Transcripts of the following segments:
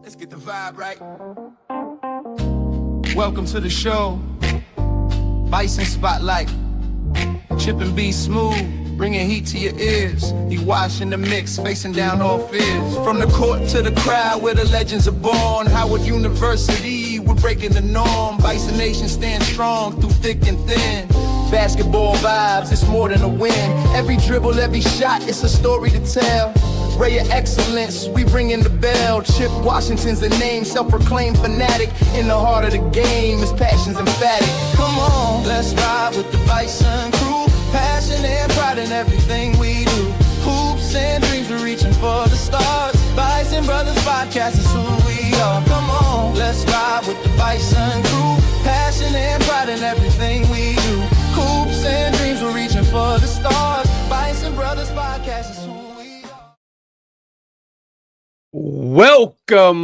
Let's get the vibe right. Welcome to the show. Bison Spotlight. Chip and B Smooth, bringing heat to your ears. He washing the mix, facing down all fears. From the court to the crowd where the legends are born. Howard University, we're breaking the norm. Bison Nation stands strong through thick and thin. Basketball vibes, it's more than a win. Every dribble, every shot, it's a story to tell. Ray of excellence, we ringing the bell. Chip Washington's the name, self-proclaimed fanatic. In the heart of the game, his passion's emphatic. Come on, let's ride with the Bison crew. Passion and pride in everything we do. Hoops and dreams, we're reaching for the stars. Bison Brothers podcast is who we are. Come on, let's ride with the Bison crew. Passion and pride in everything we do. Hoops and dreams, we're reaching for the stars. Bison Brothers podcast is who we are. Welcome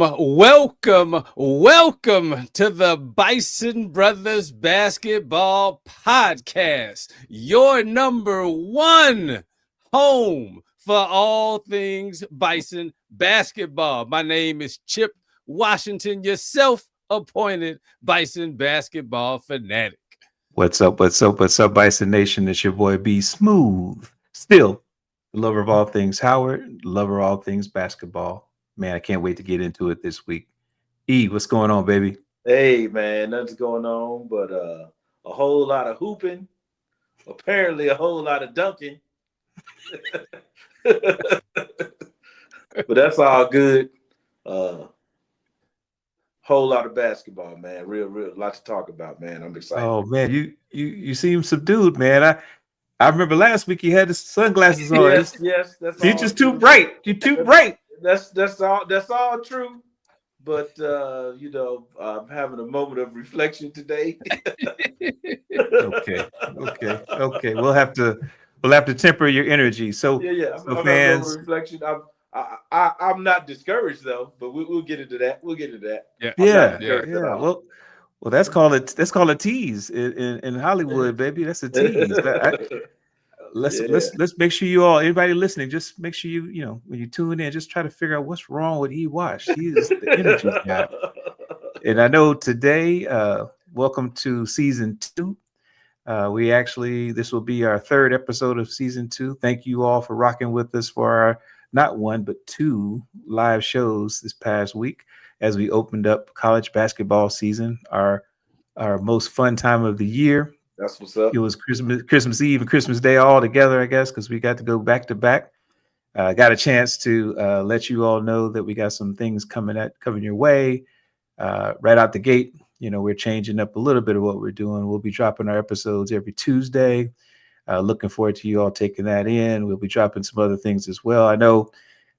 to the Bison Brothers Basketball Podcast, your number one home for all things Bison basketball. My name is Chip Washington, your self-appointed Bison basketball fanatic. What's up, Bison Nation? It's your boy B Smooth. Still, the lover of all things Howard, lover of all things basketball. Man, I can't wait to get into it this week. E, what's going on, baby? Hey, man, nothing's going on but a whole lot of hooping. Apparently, a whole lot of dunking. But that's all good. Whole lot of basketball, man. Real lot to talk about, man. I'm excited. Oh man, you seem subdued, man. I remember last week you had the sunglasses on. Yes, that's You're all just true. too bright. You're too bright. That's all true. But I'm having a moment of reflection today. Okay. We'll have to temper your energy. So Yeah. So I'm fans, having a reflection. I'm not discouraged though, but we'll get into that. Yeah. Well, that's called a tease in Hollywood, baby. That's a tease. Let's make sure anybody listening, just make sure you when you tune in, just try to figure out what's wrong with E-Wash. He is the energy guy. And I know today, welcome to season 2. This will be our 3rd episode of season 2. Thank you all for rocking with us for our not 1 but 2 live shows this past week as we opened up college basketball season, our most fun time of the year. That's what's up. It was Christmas Eve and Christmas Day all together, I guess, because we got to go back to back. Got a chance to let you all know that we got some things coming your way right out the gate. We're changing up a little bit of what we're doing. We'll be dropping our episodes every Tuesday. Looking forward to you all taking that in. We'll be dropping some other things as well. I know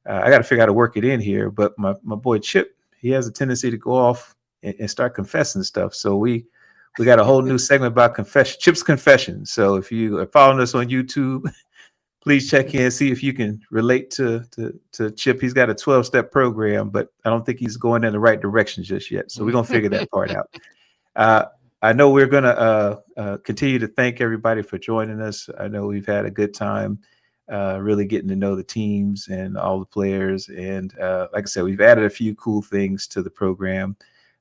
I got to figure out how to work it in here, but my boy Chip, he has a tendency to go off and start confessing stuff. So we got a whole new segment about Chip's Confessions. So if you are following us on YouTube, please check in, see if you can relate to Chip. He's got a 12-step program, but I don't think he's going in the right direction just yet. So we're going to figure that part out. I know we're going to continue to thank everybody for joining us. I know we've had a good time really getting to know the teams and all the players. And like I said, we've added a few cool things to the program.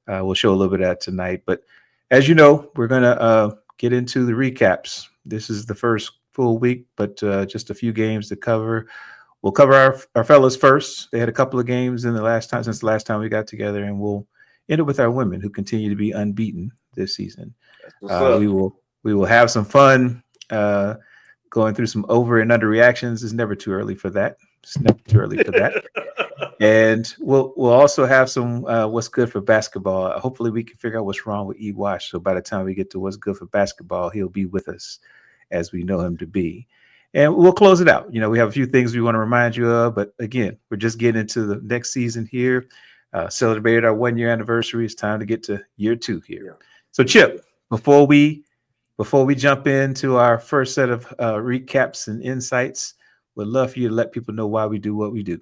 We'll show a little bit of that tonight. But as you know, we're going to get into the recaps. This is the first full week, but just a few games to cover. We'll cover our fellas first. They had a couple of games since the last time we got together, and we'll end it with our women who continue to be unbeaten this season. We will have some fun going through some over and under reactions. It's never too early for that. And we'll also have some what's good for basketball. Hopefully we can figure out what's wrong with E-Wash. So by the time we get to what's good for basketball, he'll be with us as we know him to be. And we'll close it out. We have a few things we want to remind you of, but again, we're just getting into the next season here. Celebrated our 1-year anniversary. It's time to get to year 2 here. Yeah. So Chip, before we jump into our first set of recaps and insights, we'd love for you to let people know why we do what we do.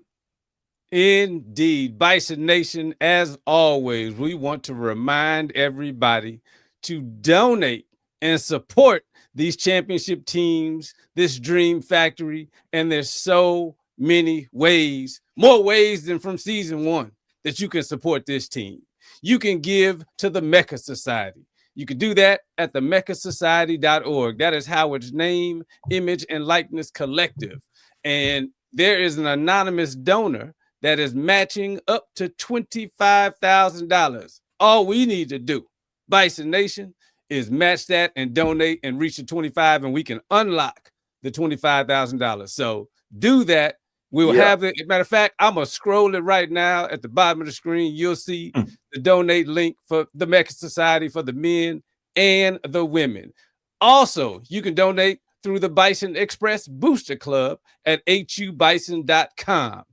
Indeed. Bison Nation, as always, we want to remind everybody to donate and support these championship teams, this dream factory, and there's so many ways, more ways than from season 1. that you can support this team. You can give to the MECA Society. You can do that at the mecasociety.org. That is Howard's name, image, and likeness collective. And there is an anonymous donor that is matching up to $25,000. All we need to do, Bison Nation, is match that and donate and reach the 25, and we can unlock the $25,000. So do that. We will have it. As a matter of fact, I'm going to scroll it right now at the bottom of the screen. You'll see the donate link for the MECA Society for the men and the women. Also, you can donate through the Bison Express Booster Club at hubison.com.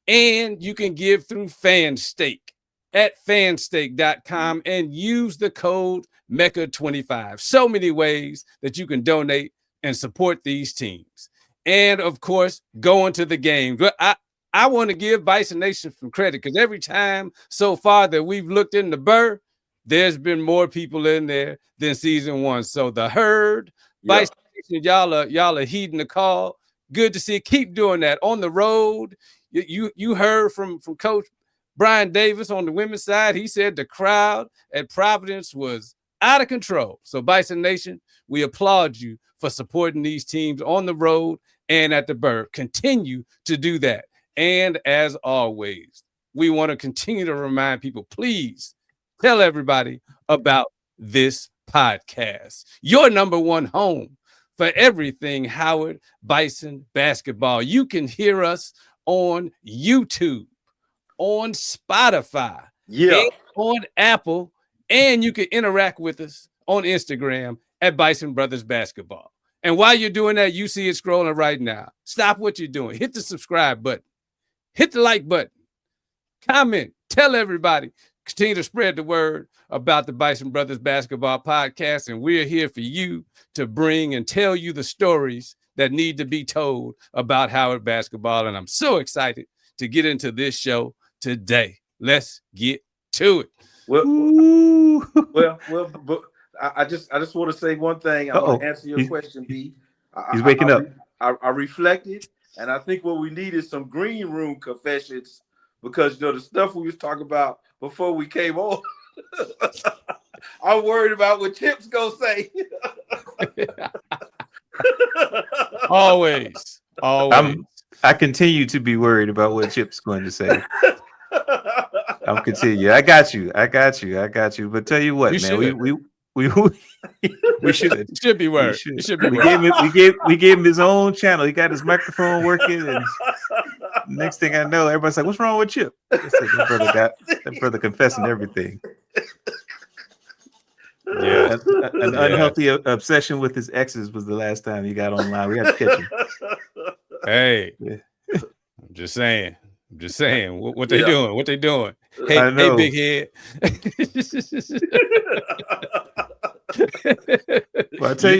And you can give through FanStake at fanstake.com and use the code MECA25. So many ways that you can donate and support these teams. And of course, going to the game. I want to give Bison Nation some credit, because every time so far that we've looked in the Burr, there's been more people in there than season 1. So the herd, Bison Nation, y'all are heeding the call. Good to see. Keep doing that on the road. You heard from Coach Brian Davis on the women's side. He said the crowd at Providence was out of control. So Bison Nation, we applaud you for supporting these teams on the road and at the Burr. Continue to do that. And as always, we want to continue to remind people, please tell everybody about this podcast, your number one home for everything Howard Bison basketball. You can hear us on YouTube, on Spotify, and on Apple, and you can interact with us on Instagram at Bison Brothers Basketball. And while you're doing that, you see it scrolling right now. Stop what you're doing. Hit the subscribe button. Hit the like button. Comment. Tell everybody. Continue to spread the word about the Bison Brothers Basketball Podcast. And we're here for you to bring and tell you the stories that need to be told about Howard basketball. And I'm so excited to get into this show today. Let's get to it. But I just want to say one thing. I'm going to answer your question, B. He's waking up. I reflected, and I think what we need is some green room confessions, because the stuff we was talking about before we came on, I'm worried about what Chip's gonna say. Always. I continue to be worried about what Chip's going to say. I'm continue. I got you. But tell you what, man, we should be worried. We gave him his own channel. He got his microphone working, and next thing I know, everybody's like, "What's wrong with Chip?" That brother confessing everything. Yeah, an unhealthy obsession with his exes was the last time he got online. We had to catch him. Hey, I'm just saying. What they doing? What they doing? Hey, big head. Well, I tell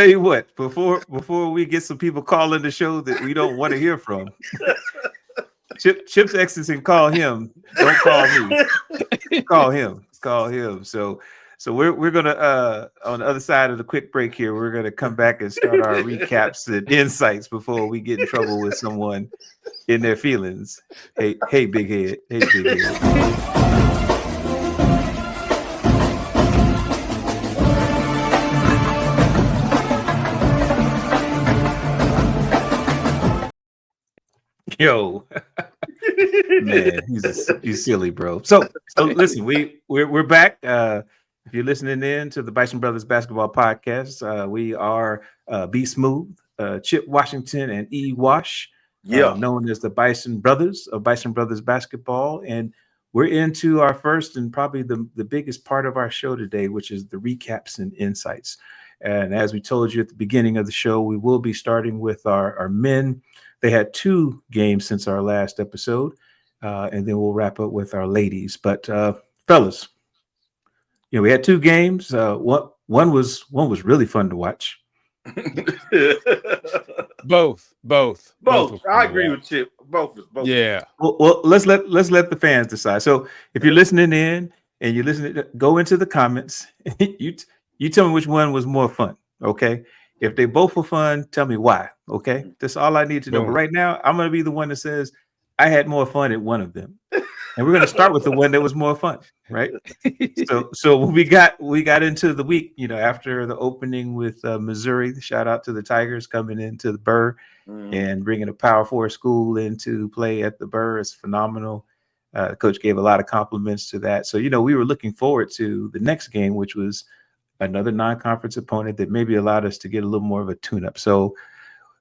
you what. Before we get some people calling the show that we don't want to hear from, Chip's exes can call him. Don't call me. Call him. So we're gonna on the other side of the quick break here, we're gonna come back and start our recaps and insights before we get in trouble with someone in their feelings. Hey, big head. Yo, man, he's silly, bro. So listen, we're back. If you're listening in to the Bison Brothers Basketball Podcast, we are B Smooth, Chip Washington, and E Wash, known as the Bison Brothers of Bison Brothers Basketball, and we're into our first and probably the biggest part of our show today, which is the recaps and insights. And as we told you at the beginning of the show, we will be starting with our men. They had 2 games since our last episode, and then we'll wrap up with our ladies. But fellas, we had 2 games. One was really fun to watch. Both. I agree with Chip. Both. Yeah. Well, let's let the fans decide. So if you're listening in and you're listening, go into the comments. You tell me which one was more fun. Okay. If they both were fun, tell me why. Okay. That's all I need to know. But right now, I'm going to be the one that says I had more fun at one of them, and we're going to start with the one that was more fun, right? So when we got into the week, after the opening with Missouri, shout out to the Tigers coming into the Burr and bringing a Power 4 school into play at the Burr is phenomenal. Coach gave a lot of compliments to that. So we were looking forward to the next game, which was another non-conference opponent that maybe allowed us to get a little more of a tune-up. So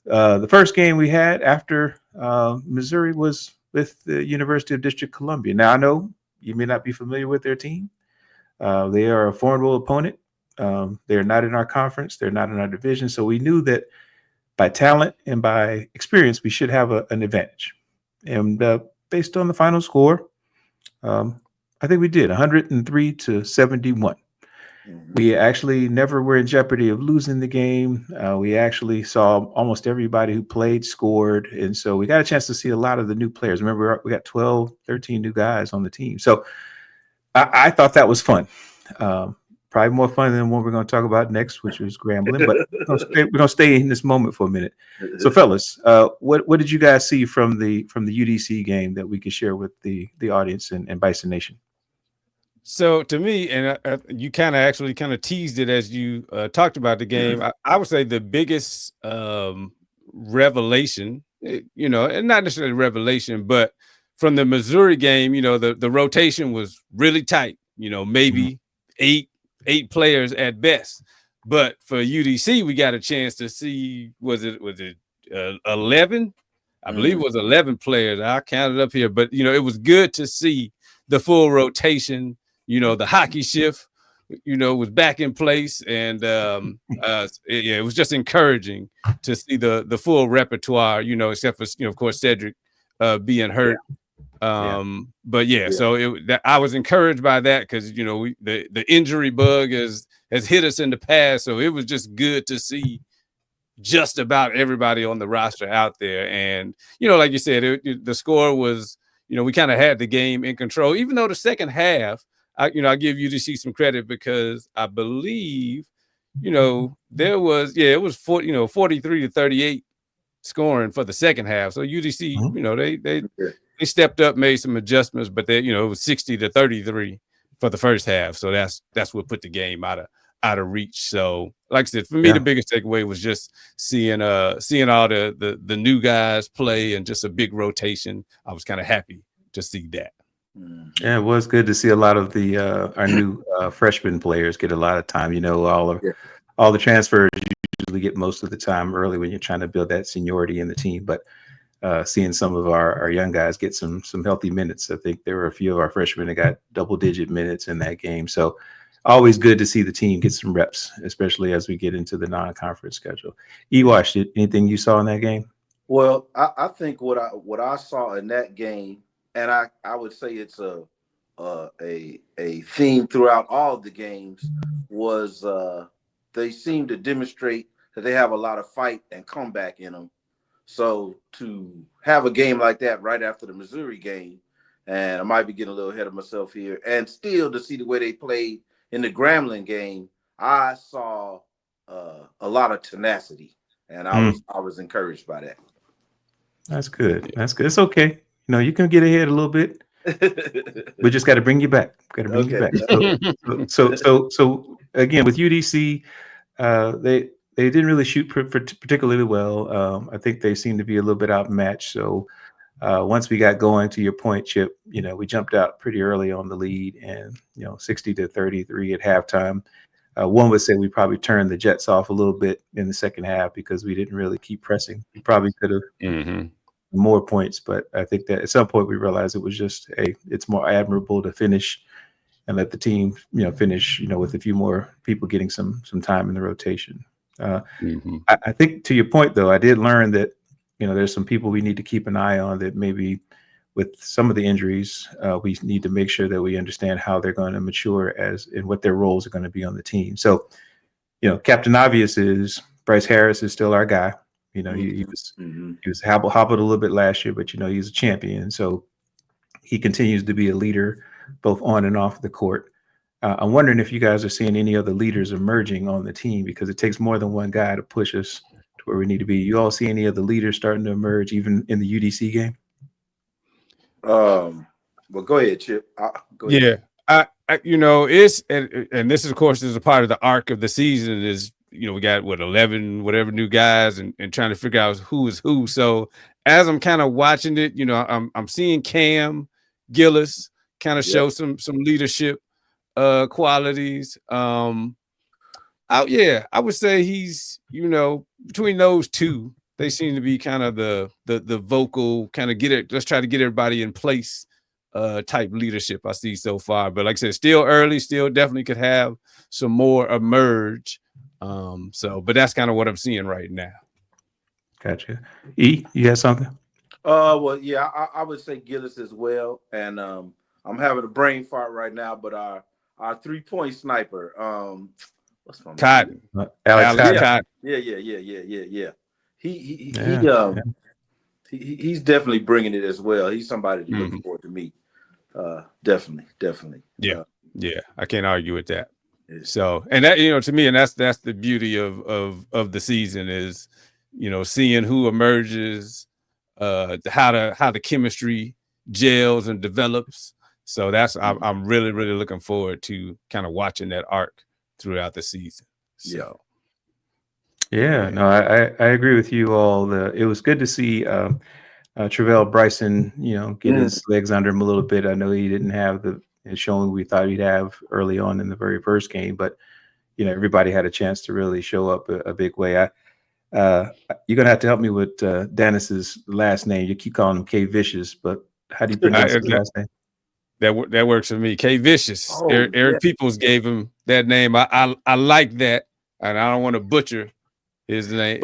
the first game we had after Missouri was with the University of District Columbia. Now, I know you may not be familiar with their team. They are a formidable opponent. They're not in our conference. They're not in our division. So we knew that by talent and by experience, we should have an advantage. And based on the final score, I think we did 103-71. We actually never were in jeopardy of losing the game. We actually saw almost everybody who played scored. And so we got a chance to see a lot of the new players. Remember, we got 12, 13 new guys on the team. So I thought that was fun. Probably more fun than what we're going to talk about next, which was Grambling. But we're going to stay in this moment for a minute. So, fellas, what did you guys see from the UDC game that we could share with the audience and Bison Nation? So to me, and you kind of teased it as you talked about the game. I would say the biggest revelation, and not necessarily revelation, but from the Missouri game, the rotation was really tight. Maybe eight players at best. But for UDC, we got a chance to see was it 11? I believe it was 11 players. I counted up here, but it was good to see the full rotation. The hockey shift, was back in place, and it was just encouraging to see the full repertoire, except for of course Cedric being hurt. So I was encouraged by that because the injury bug has hit us in the past, so it was just good to see just about everybody on the roster out there. And like you said, the score was we kind of had the game in control, even though the second half. I give UDC some credit because I believe, there was, it was 43-38 scoring for the second half. So UDC, they stepped up, made some adjustments, but it was 60-33 for the first half. So that's what put the game out of reach. So like I said, for me, the biggest takeaway was just seeing all the new guys play and just a big rotation. I was kind of happy to see that. Yeah, it was good to see a lot of the our new freshman players get a lot of time. All the transfers usually get most of the time early when you're trying to build that seniority in the team. But seeing some of our young guys get some healthy minutes, I think there were a few of our freshmen that got double-digit minutes in that game. So always good to see the team get some reps, especially as we get into the non-conference schedule. Ewash, anything you saw in that game? Well, I think what I saw in that game. And I would say it's a theme throughout all of the games was they seem to demonstrate that they have a lot of fight and comeback in them. So to have a game like that right after the Missouri game, and I might be getting a little ahead of myself here, and still to see the way they played in the Grambling game, I saw a lot of tenacity, and I was encouraged by that. That's good. That's good. It's okay. You can get ahead a little bit. We just got to bring you back. You back. So again, with UDC, they didn't really shoot particularly well. I think they seemed to be a little bit outmatched. So once we got going, to your point, Chip, we jumped out pretty early on the lead, and 60-33 at halftime. One would say we probably turned the Jets off a little bit in the second half because we didn't really keep pressing. We probably could have. More points, but I think that at some point we realized it was just it's more admirable to finish and let the team finish with a few more people getting some time in the rotation. I think to your point though, I did learn that there's some people we need to keep an eye on that maybe with some of the injuries we need to make sure that we understand how they're going to mature and what their roles are going to be on the team. So Captain Obvious is Bryce Harris is still our guy. He was hobbled a little bit last year, but he's a champion. So he continues to be a leader both on and off the court. I'm wondering if you guys are seeing any other leaders emerging on the team, because it takes more than one guy to push us to where we need to be. You all see any other leaders starting to emerge even in the UDC game? Well, go ahead, Chip. Go ahead. Yeah, it's and this is of course is a part of the arc of the season is we got 11 whatever new guys and trying to figure out who is who. So as I'm kind of watching it, I'm seeing Cam Gillis kind of show some leadership qualities. I would say he's between those two, they seem to be kind of the vocal kind of let's try to get everybody in place type leadership I see so far. But like I said, still early, still definitely could have some more emerge. But that's kind of what I'm seeing right now. Gotcha. E, you had something? Well, yeah, I would say Gillis as well. And I'm having a brain fart right now, but our 3-point sniper, what's my name? Cotton. Alex Cotton. Yeah. He's definitely bringing it as well. He's somebody to look forward to meet. Definitely. Yeah, I can't argue with that. So, and that to me, and that's the beauty of the season is seeing who emerges, how the chemistry gels and develops. So I'm really looking forward to kind of watching that arc throughout the season. So no, I agree with you all. It was good to see Travell Bryson, get his legs under him a little bit. I know he didn't have the showing we thought he'd have early on in the very first game, but everybody had a chance to really show up a big way. You're gonna have to help me with Dennis's last name. You keep calling him K Vicious, but how do you pronounce his last name? That works for me. K Vicious. Oh, Eric Peoples gave him that name. I like that, and I don't want to butcher his name.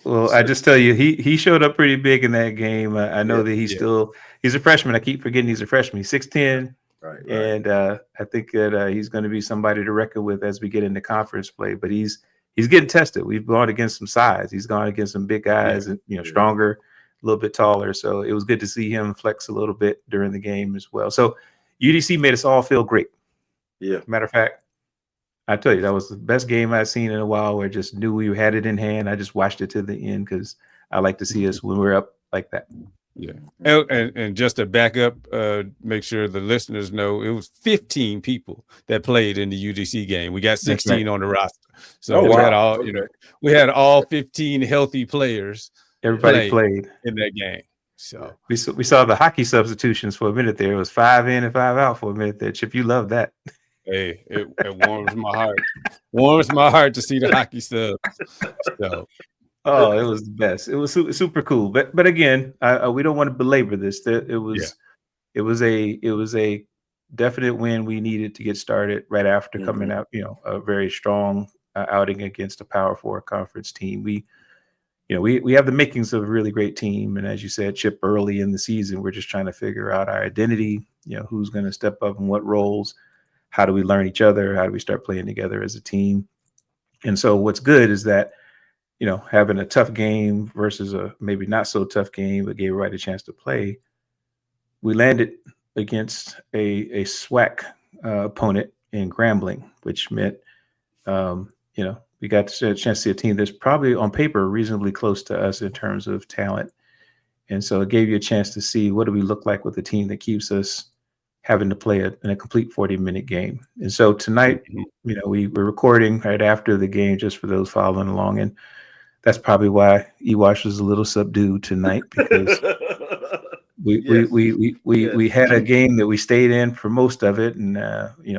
Well, I just tell you, he showed up pretty big in that game. I know that he's a freshman. I keep forgetting he's a freshman. He's 6'10", right. And I think that he's going to be somebody to reckon with as we get into conference play. But he's getting tested. We've gone against some size. He's gone against some big guys, and stronger, a little bit taller. So it was good to see him flex a little bit during the game as well. So UDC made us all feel great. Yeah. Matter of fact, I tell you, that was the best game I've seen in a while where I just knew we had it in hand. I just watched it to the end because I like to see us when we're up like that. Yeah. And just to back up, make sure the listeners know it was 15 people that played in the UDC game. We got 16 on the roster. So we had all 15 healthy players. Everybody played in that game. So we saw the hockey substitutions for a minute there. It was 5 in and 5 out for a minute there. Chip, you love that. Hey, it warms my heart. Warms my heart to see the hockey subs. So, it was the best. It was super cool. But again, we don't want to belabor this. It was a definite win we needed to get started right after coming out. A very strong outing against a Power 4 conference team. We have the makings of a really great team. And as you said, Chip, early in the season, we're just trying to figure out our identity. Who's going to step up in what roles. How do we learn each other? How do we start playing together as a team? And so what's good is that, having a tough game versus a maybe not so tough game, but gave everybody a chance to play. We landed against a SWAC opponent in Grambling, which meant, we got a chance to see a team that's probably on paper reasonably close to us in terms of talent. And so it gave you a chance to see what do we look like with a team that keeps us having to play in a complete 40-minute game. And so tonight, we were recording right after the game, just for those following along. And that's probably why Ewash was a little subdued tonight, because we had a game that we stayed in for most of it. And,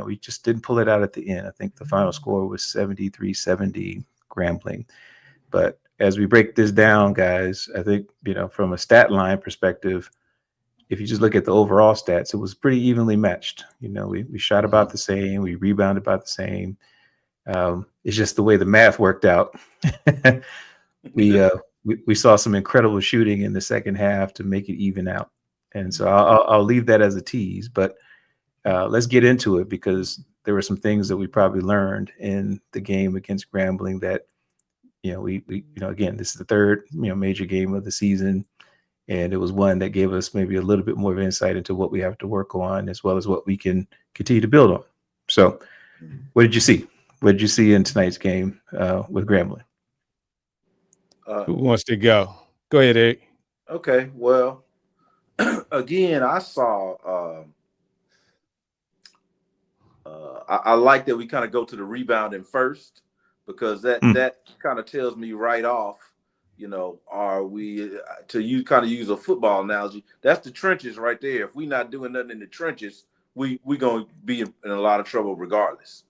we just didn't pull it out at the end. I think the final score was 73-70 Grambling. But as we break this down, guys, I think, from a stat line perspective, if you just look at the overall stats, it was pretty evenly matched. We shot about the same, we rebounded about the same. It's just the way the math worked out. We saw some incredible shooting in the second half to make it even out. And so I'll leave that as a tease, but let's get into it, because there were some things that we probably learned in the game against Grambling that, we again, this is the third, major game of the season. And it was one that gave us maybe a little bit more of insight into what we have to work on, as well as what we can continue to build on. So what did you see? What did you see in tonight's game with Grambling? Who wants to go? Go ahead, Eric. Okay, well, again, I saw. I like that we kind of go to the rebounding first, because that kind of tells me right off, are we, to use a football analogy, that's the trenches right there. If we're not doing nothing in the trenches, we going to be in a lot of trouble regardless,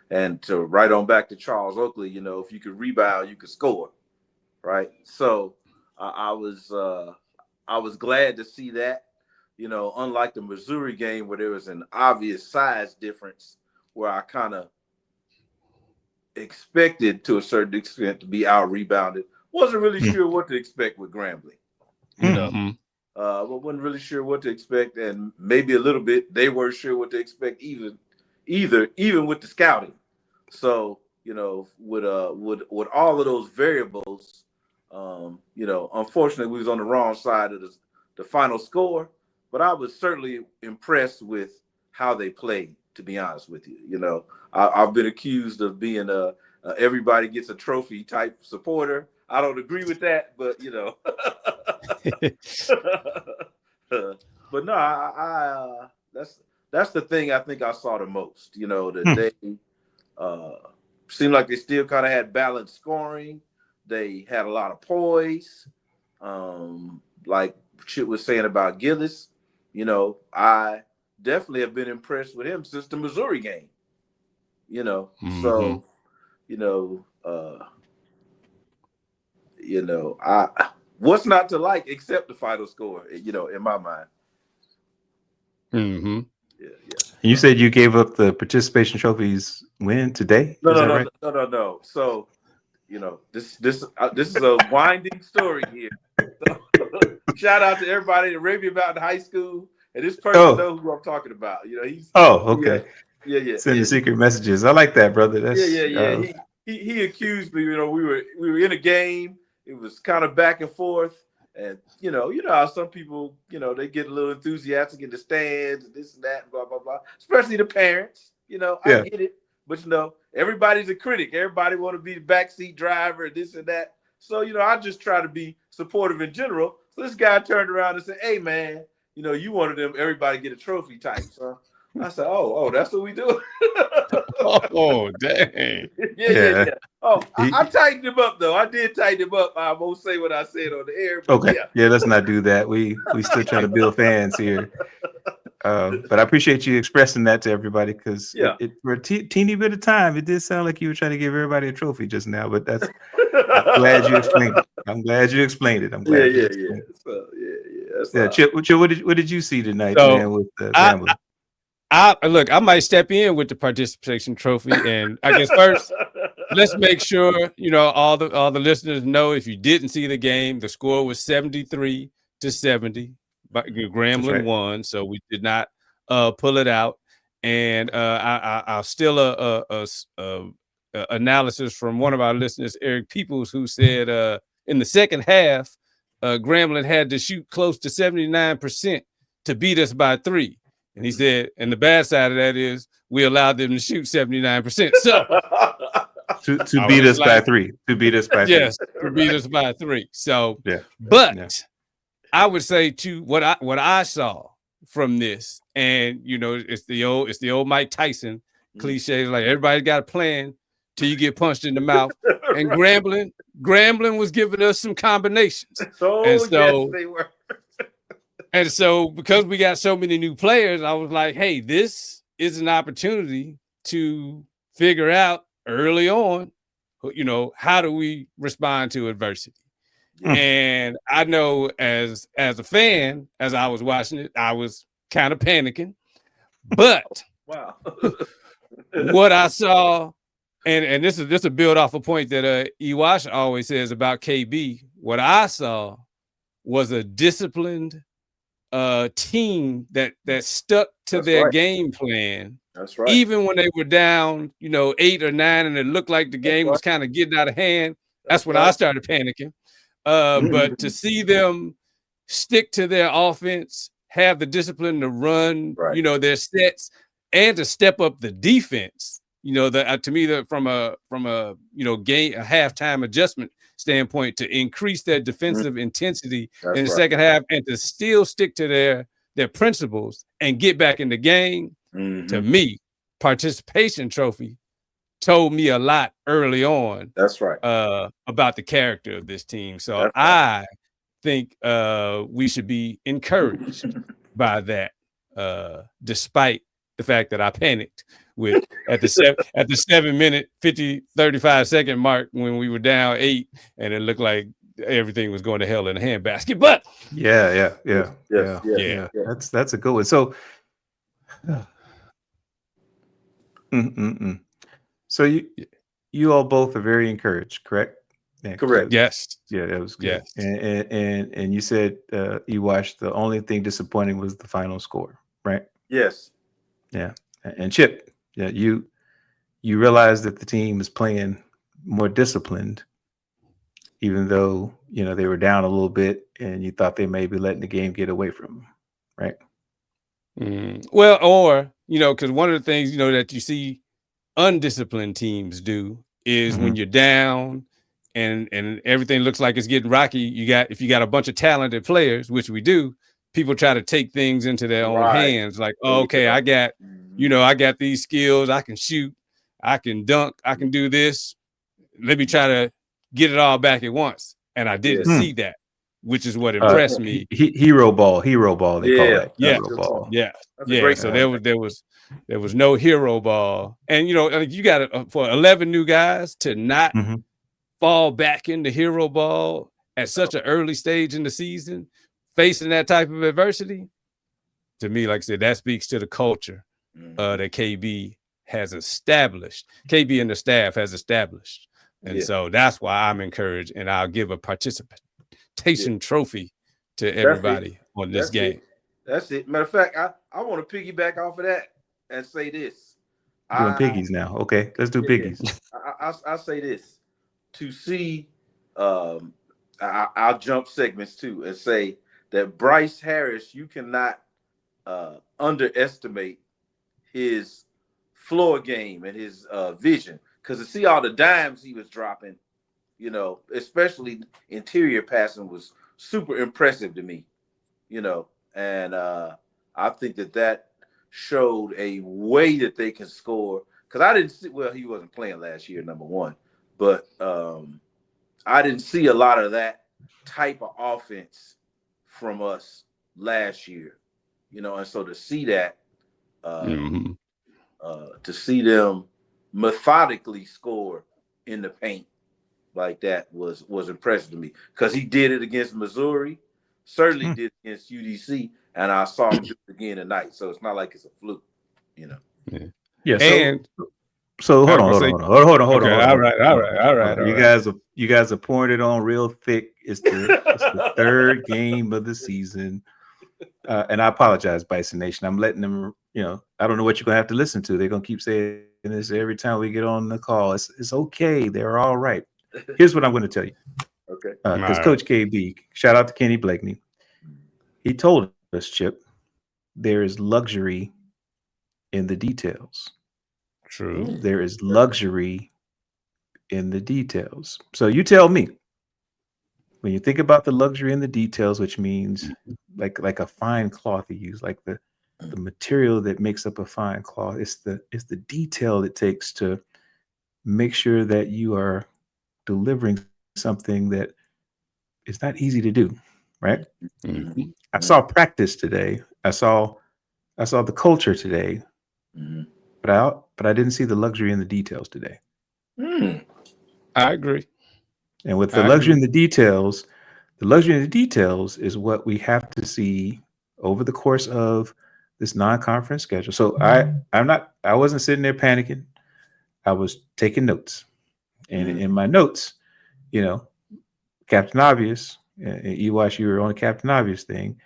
and to right on back to Charles Oakley, if you could rebound, you could score, right? So I was glad to see that. Unlike the Missouri game where there was an obvious size difference, where I kind of expected to a certain extent to be out rebounded. Wasn't really sure what to expect with Grambling, but wasn't really sure what to expect, and maybe a little bit they weren't sure what to expect even with the scouting. So with all of those variables, unfortunately we was on the wrong side of the final score. But I was certainly impressed with how they played, to be honest with you. I've been accused of being a everybody gets a trophy type supporter. I don't agree with that, but but no, I that's the thing I think I saw the most. That they seemed like they still kind of had balanced scoring. They had a lot of poise, like Chip was saying about Gillis. I definitely have been impressed with him since the Missouri game. So, I what's not to like except the final score, in my mind. Yeah. You said you gave up the participation trophies when today? No. So, this is a winding story here. So, shout out to everybody in Arabian Mountain High School, and this person knows who I'm talking about. He's okay. Yeah. Sending secret messages. I like that, brother. That's He accused me. We were in a game. It was kind of back and forth, and you know how some people they get a little enthusiastic in the stands and this and that, blah blah blah. Especially the parents. I get it, but everybody's a critic. Everybody want to be the backseat driver, this and that. So I just try to be supportive in general. So this guy turned around and said, "Hey man, you wanted them everybody get a trophy type." So I said, "Oh, that's what we do." Oh, dang. Yeah. Oh, I tightened him up though. I did tighten him up. I won't say what I said on the air. But okay. Yeah, let's not do that. We still trying to build fans here. But I appreciate you expressing that to everybody, because for a teeny bit of time, it did sound like you were trying to give everybody a trophy just now. But I'm glad you explained it. I'm glad you explained it. So, Chip, what did you see tonight, man, with the Grambling? Look, I might step in with the participation trophy, and I guess first, let's make sure all the listeners know, if you didn't see the game, the score was 73-70. But Grambling won, so we did not pull it out. And I'll still analysis from one of our listeners, Eric Peoples, who said in the second half, Grambling had to shoot close to 79% to beat us by 3. And he said, and the bad side of that is we allowed them to shoot 79%. So to beat us by 3. To beat us by 3. Yes, to beat us by 3. So but I would say too, what I saw from this, and it's the old Mike Tyson cliche, like everybody's got a plan till you get punched in the mouth. And Grambling was giving us some combinations. Yes, they were. And so, because we got so many new players, I was like, hey, this is an opportunity to figure out early on, how do we respond to adversity? And I know as a fan, as I was watching it, I was kind of panicking. But wow. What I saw, and this is a build off a point that Ewash always says about KB. What I saw was a disciplined team that stuck to their game plan. That's right. Even when they were down, 8 or 9, and it looked like the game was kind of getting out of hand. That's when I started panicking. But to see them stick to their offense, have the discipline to run, their sets, and to step up the defense, to me, from a game, a halftime adjustment standpoint to increase their defensive intensity That's in the right. second half and to still stick to their principles and get back in the game. To me, participation trophy told me a lot early on. That's right. About the character of this team. So That's I think we should be encouraged by that, despite the fact that I panicked with at the 7-minute 35-second mark when we were down 8 and it looked like everything was going to hell in a handbasket. But yeah. That's a good one. So so you all both are very encouraged, correct? Yeah, correct. Yes. Yeah, that was good. Yes. And you said you watched, the only thing disappointing was the final score, right? Yes. Yeah. And Chip, yeah, you realized that the team is playing more disciplined, even though, you know, they were down a little bit and you thought they may be letting the game get away from them, right? Well, or, you know, because one of the things, you know, that you see undisciplined teams do is when you're down and everything looks like it's getting rocky, if you got a bunch of talented players, which we do, people try to take things into their own hands. Like, oh, okay, I got these skills. I can shoot, I can dunk, I can do this. Let me try to get it all back at once. And I didn't see that, which is what impressed me. Hero ball, they call it. Yeah. Hero ball. Yeah. Yeah. So there was no hero ball. And, you know, you got for 11 new guys to not fall back into hero ball at such an early stage in the season, facing that type of adversity. To me, like I said, that speaks to the culture that KB has established. KB and the staff has established. And so that's why I'm encouraged, and I'll give a participation trophy to everybody on this game. That's it. Matter of fact, I want to piggyback off of that and say this. Doing piggies now. Okay, let's do piggies. I'll say this. To see, I'll jump segments too and say that Bryce Harris, you cannot underestimate his floor game and his vision. Because to see all the dimes he was dropping, you know, especially interior passing, was super impressive to me, you know. And I think that showed a way that they can score. Because I didn't see, well, he wasn't playing last year, number one. But I didn't see a lot of that type of offense from us last year, you know. And so to see that, to see them methodically score in the paint like that was impressive to me, because he did it against Missouri, certainly did it against UDC, and I saw him do it again tonight. So it's not like it's a fluke, you know. Yeah. So hold on. All right. You guys are pouring it on real thick. It's the third game of the season. And I apologize, Bison Nation. I'm letting them, you know, I don't know what you're gonna have to listen to. They're gonna keep saying this every time we get on the call. It's okay. They're all right. Here's what I'm going to tell you. Okay. Because Coach KB, shout out to Kenny Blakeney. He told us, Chip, there is luxury in the details. True. There is luxury in the details. So you tell me, when you think about the luxury in the details, which means like a fine cloth you use, like the material that makes up a fine cloth, it's the detail it takes to make sure that you are delivering something that is not easy to do, right? I saw practice today. I saw the culture today, but I didn't see the luxury in the details today. I agree. And with the luxury in the details is what we have to see over the course of this non-conference schedule. So I wasn't sitting there panicking. I was taking notes. And in my notes, you know, Captain Obvious, Ewash, you were on the Captain Obvious thing.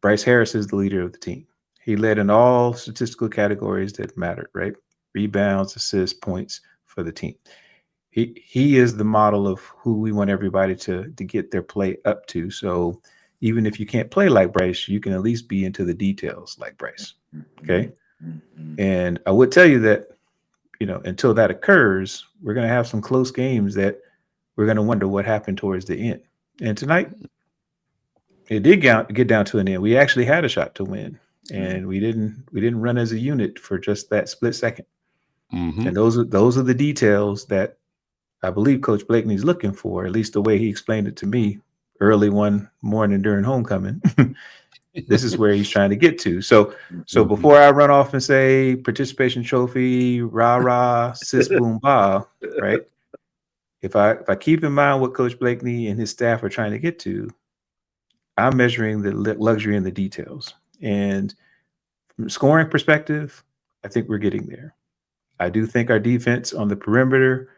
Bryce Harris is the leader of the team. He led in all statistical categories that mattered, right? Rebounds, assists, points for the team. He is the model of who we want everybody to get their play up to. So even if you can't play like Bryce, you can at least be into the details like Bryce. Okay. And I would tell you that, you know, until that occurs, we're going to have some close games that we're going to wonder what happened towards the end. And tonight, it did get down to an end. We actually had a shot to win, and we didn't run as a unit for just that split second. And those are the details that I believe Coach Blakeney's looking for, at least the way he explained it to me early one morning during homecoming. This is where he's trying to get to. So before I run off and say participation trophy, rah rah, sis boom ba, right? If I keep in mind what Coach Blakeney and his staff are trying to get to, I'm measuring the luxury in the details. And from a scoring perspective, I think we're getting there. I do think our defense on the perimeter,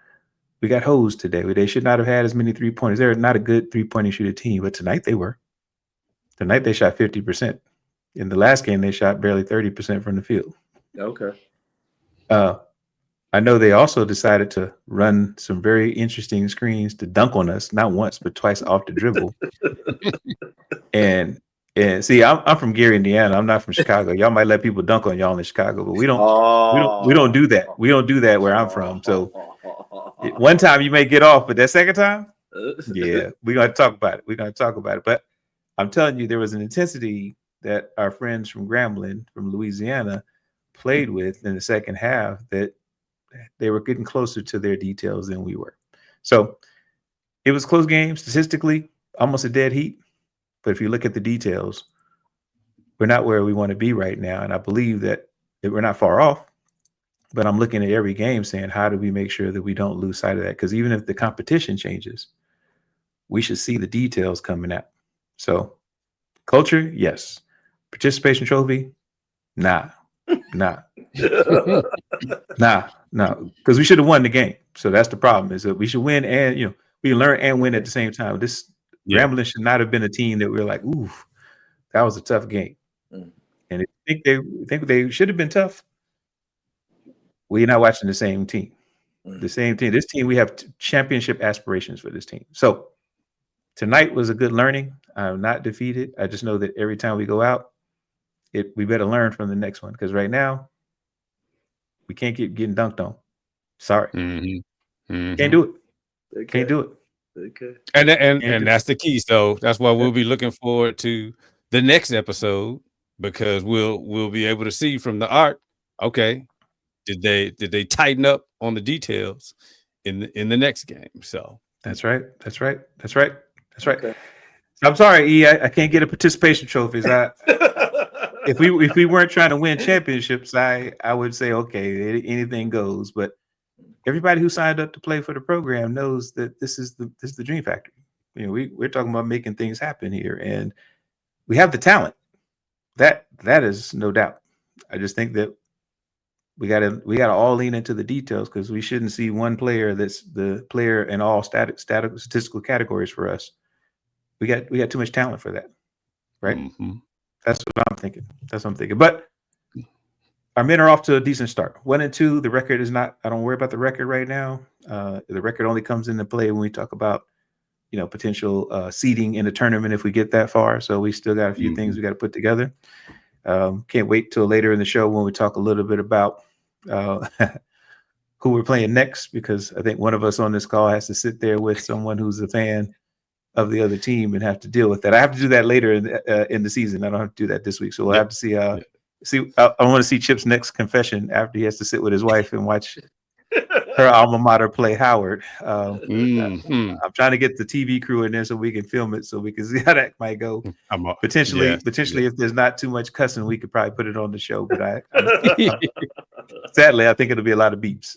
we got hosed today. They should not have had as many 3-pointers. They're not a good 3-point shooter team, but tonight they were. Tonight they shot 50%. In the last game, they shot barely 30% from the field. Okay. I know they also decided to run some very interesting screens to dunk on us, not once, but twice off the dribble. and see, I'm from Gary, Indiana. I'm not from Chicago. Y'all might let people dunk on y'all in Chicago, but we don't do that. We don't do that where I'm from. So one time you may get off, but that second time, yeah, we're gonna talk about it. But I'm telling you, there was an intensity that our friends from Grambling, from Louisiana, played with in the second half that they were getting closer to their details than we were. So it was a close game, statistically, almost a dead heat. But if you look at the details, we're not where we want to be right now. And I believe that we're not far off. But I'm looking at every game saying, how do we make sure that we don't lose sight of that? Because even if the competition changes, we should see the details coming out. So culture, yes. Participation trophy, nah. Because we should have won the game. So that's the problem, is that we should win and we learn and win at the same time. Grambling should not have been a team that we're like, ooh, that was a tough game. And if you think they should have been tough, well, you're not watching the same team. The same team. This team, we have championship aspirations for this team. So tonight was a good learning. I'm not defeated. I just know that every time we go out, we better learn from the next one, because right now we can't keep getting dunked on. Sorry, can't do it. Okay. Can't do it. Okay, and that's the key. So that's why we'll be looking forward to the next episode, because we'll be able to see from the art. Okay, did they tighten up on the details in the next game? So that's right. Okay. I'm sorry, E. I can't get a participation trophies. If we weren't trying to win championships, I would say okay, anything goes. But everybody who signed up to play for the program knows that this is the dream factory. We're talking about making things happen here, and we have the talent. That is no doubt. I just think that we gotta all lean into the details, because we shouldn't see one player that's the player in all statistical categories for us. We got too much talent for that, right? That's what I'm thinking. But our men are off to a decent start. 1-2. The record is not. I don't worry about the record right now. The record only comes into play when we talk about potential seeding in the tournament if we get that far. So we still got a few things we got to put together. Can't wait till later in the show when we talk a little bit about who we're playing next, because I think one of us on this call has to sit there with someone who's a fan of the other team and have to deal with that. I have to do that later in the season. I don't have to do that this week. So we'll have to see. I want to see Chip's next confession after he has to sit with his wife and watch her alma mater play Howard. I'm trying to get the TV crew in there so we can film it, so we can see how that might go. Potentially, if there's not too much cussing, we could probably put it on the show. But sadly, I think it'll be a lot of beeps.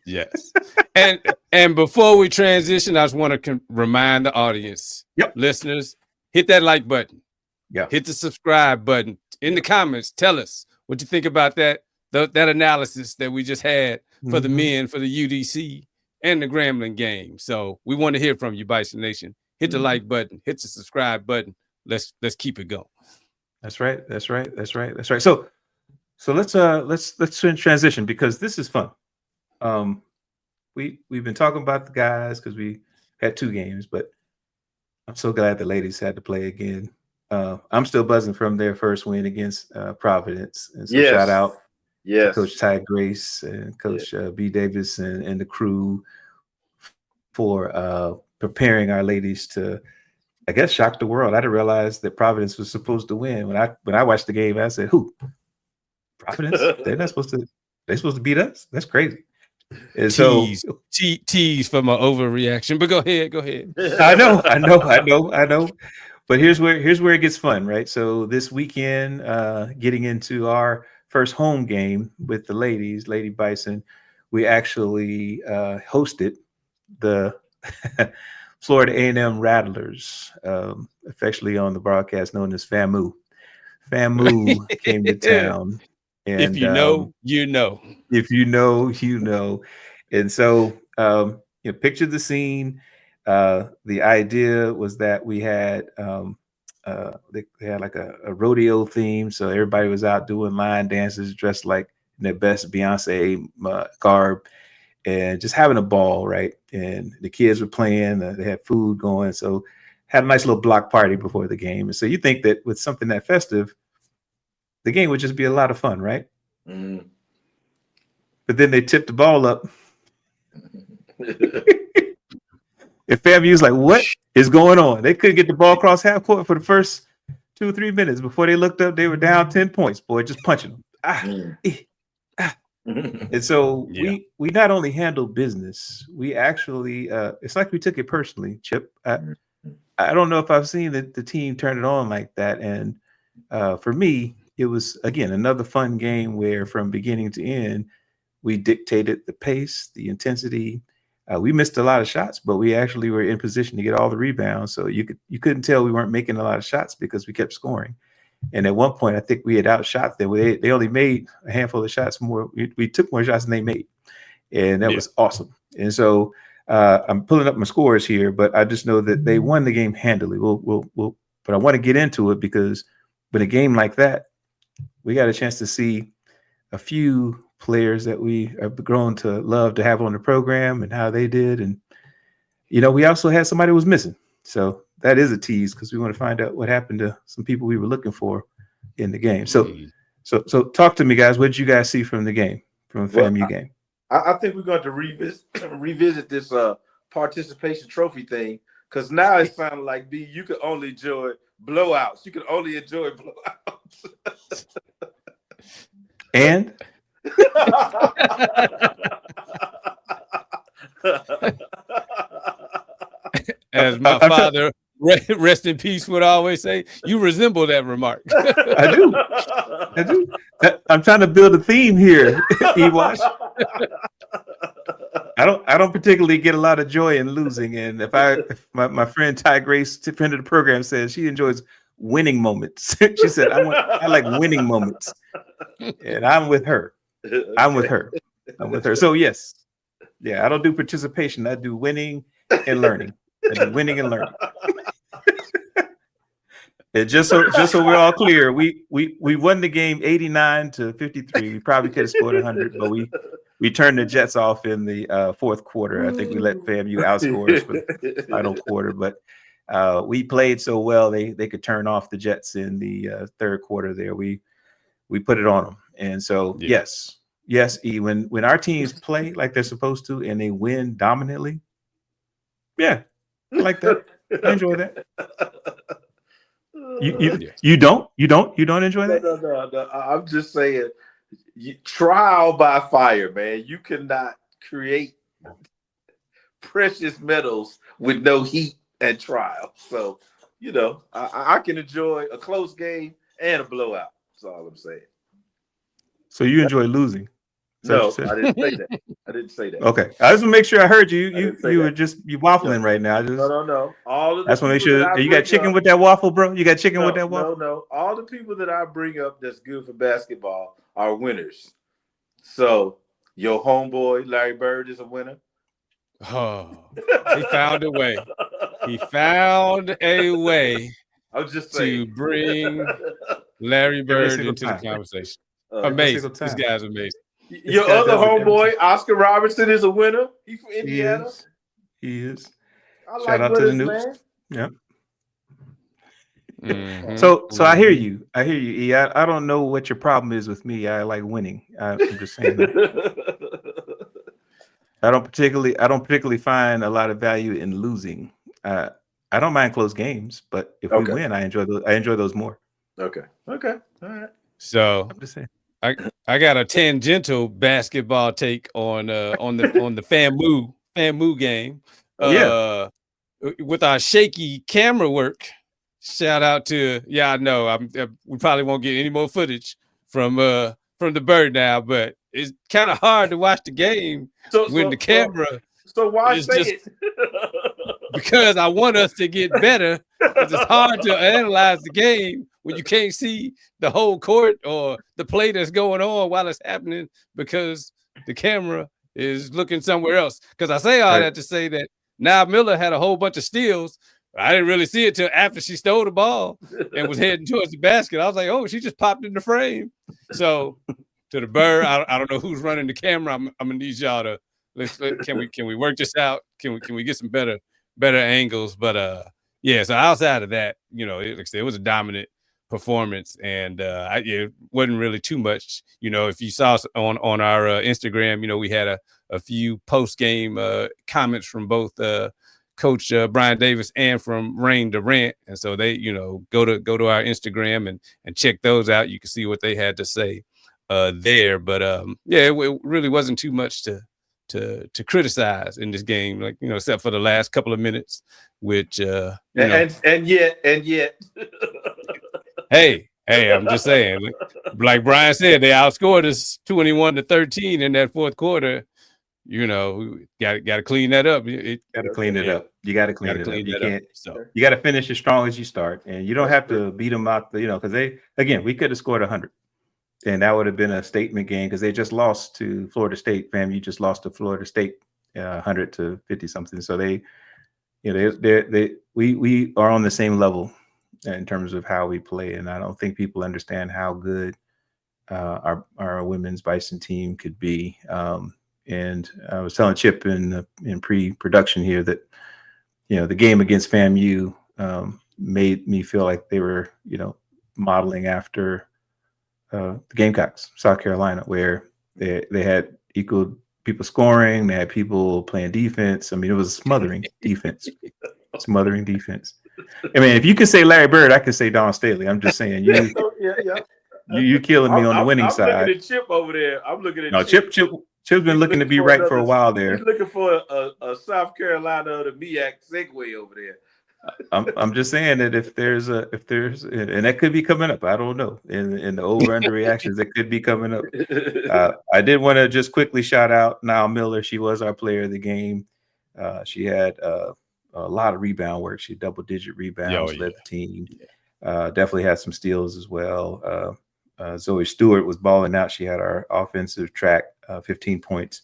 Yes. And before we transition, I just want to remind the audience, listeners, hit that like button. Hit the subscribe button. In the comments, tell us what you think about that analysis that we just had for the men, for the UDC and the Grambling game. So we want to hear from you, Bison Nation. Hit the like button, hit the subscribe button. Let's keep it going. That's right. So let's transition, because this is fun. We've been talking about the guys because we had 2 games, but I'm so glad the ladies had to play again. I'm still buzzing from their first win against Providence. And so shout out to Coach Ty Grace and Coach B. Davis and the crew for preparing our ladies to, I guess, shock the world. I didn't realize that Providence was supposed to win. When I watched the game, I said, "Who? Providence? They're supposed to beat us? That's crazy." And so tease for my overreaction. But go ahead. I know. But here's where it gets fun, right? So this weekend, getting into our first home game with the ladies, Lady Bison, we actually hosted the Florida A&M Rattlers, affectionately on the broadcast known as FAMU. FAMU came to town. And if you know, you know. If you know, you know. And so, picture the scene. The idea was that we had they had like a rodeo theme, so everybody was out doing line dances, dressed like in their best Beyonce garb, and just having a ball, right? And the kids were playing. They had food going, so had a nice little block party before the game. And so you think that with something that festive, the game would just be a lot of fun, right? Mm. But then they tipped the ball up. And FAMU was like, what is going on? They couldn't get the ball across half court for the first 2 or 3 minutes. Before they looked up, they were down 10 points, boy, just punching them. And so we not only handled business, we actually, it's like we took it personally, Chip. I don't know if I've seen the team turn it on like that. And for me, it was, again, another fun game where from beginning to end, we dictated the pace, the intensity. We missed a lot of shots, but we actually were in position to get all the rebounds. So you couldn't tell we weren't making a lot of shots because we kept scoring. And at one point, I think we had outshot them. They only made a handful of shots more. We took more shots than they made, and that was awesome. And so I'm pulling up my scores here, but I just know that they won the game handily. But I want to get into it because with a game like that, we got a chance to see a few players that we have grown to love to have on the program and how they did. And, we also had somebody who was missing. So that is a tease because we want to find out what happened to some people we were looking for in the game. So talk to me, guys. What did you guys see from the game, from a FAMU game? I think we're going to revisit this participation trophy thing because now it sounded like, B, you could only enjoy blowouts. You could only enjoy blowouts. And? As my father, rest in peace, would always say, you resemble that remark. I do. I'm trying to build a theme here, Ewash. I don't particularly get a lot of joy in losing. And if my friend Ty Grace, friend of the program, says she enjoys winning moments. She said, I like winning moments. And I'm with her. So yes. Yeah, I don't do participation. I do winning and learning. And just so we're all clear, we won the game 89-53. We probably could have scored 100, but we turned the Jets off in the fourth quarter. I think we let FAMU outscore us for the final quarter, but we played so well they could turn off the Jets in the third quarter there. We put it on them. And so yes, E, when our teams play like they're supposed to and they win dominantly, I like that. I enjoy that. You don't enjoy that? No. I'm just saying, trial by fire, man. You cannot create precious metals with no heat and trial. So, I can enjoy a close game and a blowout. That's all I'm saying. So you enjoy losing? No, I didn't say that. Okay, I just want to make sure I heard you. You were just waffling right now. No. All of the I just want to make sure you got chicken with that waffle, bro. You got chicken with that waffle? No. All the people that I bring up that's good for basketball are winners. So your homeboy Larry Bird is a winner. Oh, he found a way. He found a way. I'm just saying to bring Larry Bird into the conversation. Amazing. This guy's amazing. Your other homeboy, Oscar Robertson, is a winner. He's from Indiana. He is. Shout out to the Nukes. Yeah. Mm-hmm. So I hear you. E. I don't know what your problem is with me. I like winning. I'm just saying that. I don't particularly find a lot of value in losing. I don't mind close games, but if we win, I enjoy those more. Okay. Okay. All right. So I'm just saying. I got a tangential basketball take on the FAMU game. Oh, yeah. With our shaky camera work. Shout out to I know we probably won't get any more footage from the bird now, but it's kind of hard to watch the game when the camera. So why is say just, it? Because I want us to get better. Because it's hard to analyze the game when you can't see the whole court or the play that's going on while it's happening because the camera is looking somewhere else. Because I say all that to say that now Miller had a whole bunch of steals. I didn't really see it till after she stole the ball and was heading towards the basket. I was like, oh, she just popped in the frame. So to the bird, I don't know who's running the camera. I'm gonna need y'all to can we work this out? Can we get some better angles? But yeah. So outside of that, it was a dominant performance, and it wasn't really too much. If you saw on our Instagram, we had a few post game comments from both Coach Brian Davis and from Rain Durant, and so they go to our Instagram and check those out. You can see what they had to say there. But it really wasn't too much to criticize in this game, like except for the last couple of minutes, which and yet hey, I'm just saying, like Brian said, they outscored us 21-13 in that fourth quarter. Got to clean that up. Got to clean it up. You got to clean it up. You can't. So you got to finish as strong as you start, and you don't have to beat them out. Because we could have scored 100, and that would have been a statement game because they just lost to Florida State. FAMU just lost to Florida State, 100-50 something. So we are on the same level in terms of how we play, and I don't think people understand how good our women's Bison team could be. And I was telling Chip in pre-production here that, the game against FAMU made me feel like they were, modeling after the Gamecocks, South Carolina, where they had equal people scoring, they had people playing defense. I mean, it was smothering defense. Smothering defense. I mean, if you could say Larry Bird, I could say Don Staley. I'm just saying, you're killing me on the winning side. I'm looking at Chip over there. I'm looking at Chip's been looking to be right for a while there. He's looking for a South Carolina, the MEAC segue over there. I'm just saying that if there's and that could be coming up. I don't know. In the over-under reactions that could be coming up. I did want to just quickly shout out Niall Miller. She was our player of the game. She had a lot of rebound work. She had double-digit rebounds, led the team. Definitely had some steals as well. Zoe Stewart was balling out. She had our offensive track, 15 points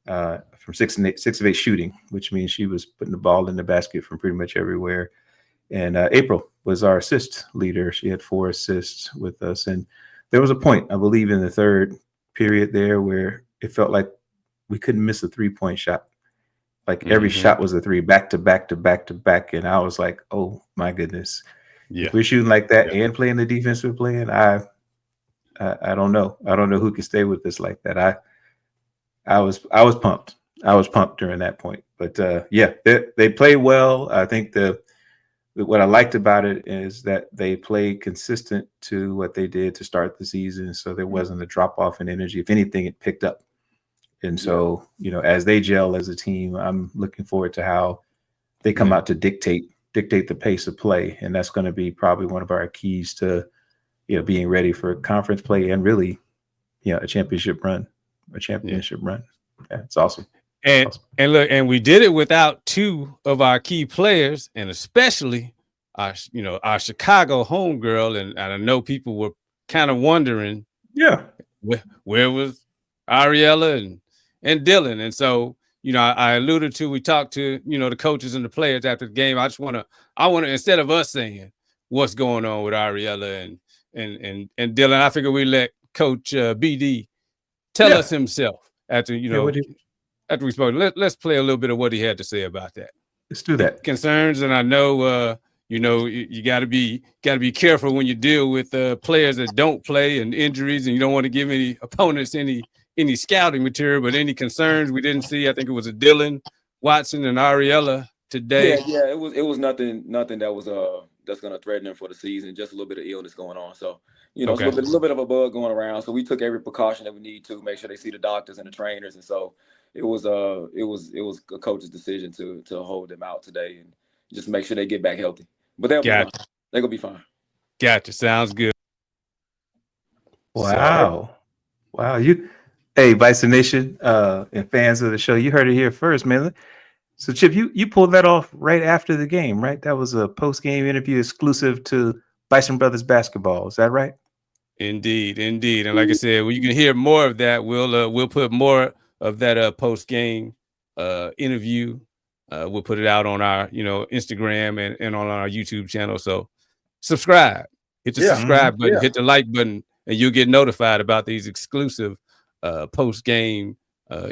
from 6 of 8 shooting, which means she was putting the ball in the basket from pretty much everywhere. And April was our assist leader. She had 4 assists with us. And there was a point, I believe, in the third period there where it felt like we couldn't miss a 3-point shot. Like every shot was a 3, back to back to back to back. And I was like, oh my goodness. If we're shooting like that and playing the defense we're playing, I don't know. I don't know who can stay with this like that. I was pumped. I was pumped during that point. But they play well. I think what I liked about it is that they played consistent to what they did to start the season. So there wasn't a drop off in energy. If anything, it picked up. And so, as they gel as a team, I'm looking forward to how they come out to dictate the pace of play. And that's going to be probably one of our keys to, being ready for conference play and really, a championship run. Yeah, it's awesome. And look, and we did it without 2 of our key players, and especially our Chicago homegirl. And I know people were kind of wondering, where was Ariella and Dylan? And so, I alluded to, we talked to, the coaches and the players after the game. I want to, instead of us saying what's going on with Ariella and Dylan, I figure we let Coach BD tell us himself after, after we spoke. Let's play a little bit of what he had to say about that. Let's do that. Concerns, and I know, you got to be careful when you deal with players that don't play and injuries, and you don't want to give any opponents any any scouting material, but any concerns we didn't see. I think it was a Dylan Watson and Ariella today. Yeah, it was nothing that was that's gonna threaten them for the season. Just a little bit of illness going on. So it's Okay. a little bit of a bug going around. So we took every precaution that we need to make sure they see the doctors and the trainers. And so it was a coach's decision to hold them out today and just make sure they get back healthy. But they'll be fine. They're gonna be fine. Gotcha. Sounds good. Wow. Wow. Hey, Bison Nation, and fans of the show, you heard it here first, man. So Chip, you pulled that off right after the game, right? That was a post-game interview exclusive to Bison Brothers basketball. Is that right? Indeed. And like I said, well, you can hear more of that. We'll put more of that post-game interview. We'll put it out on our Instagram and on our YouTube channel. So subscribe. Hit the subscribe button, hit the like button, and you'll get notified about these exclusive post-game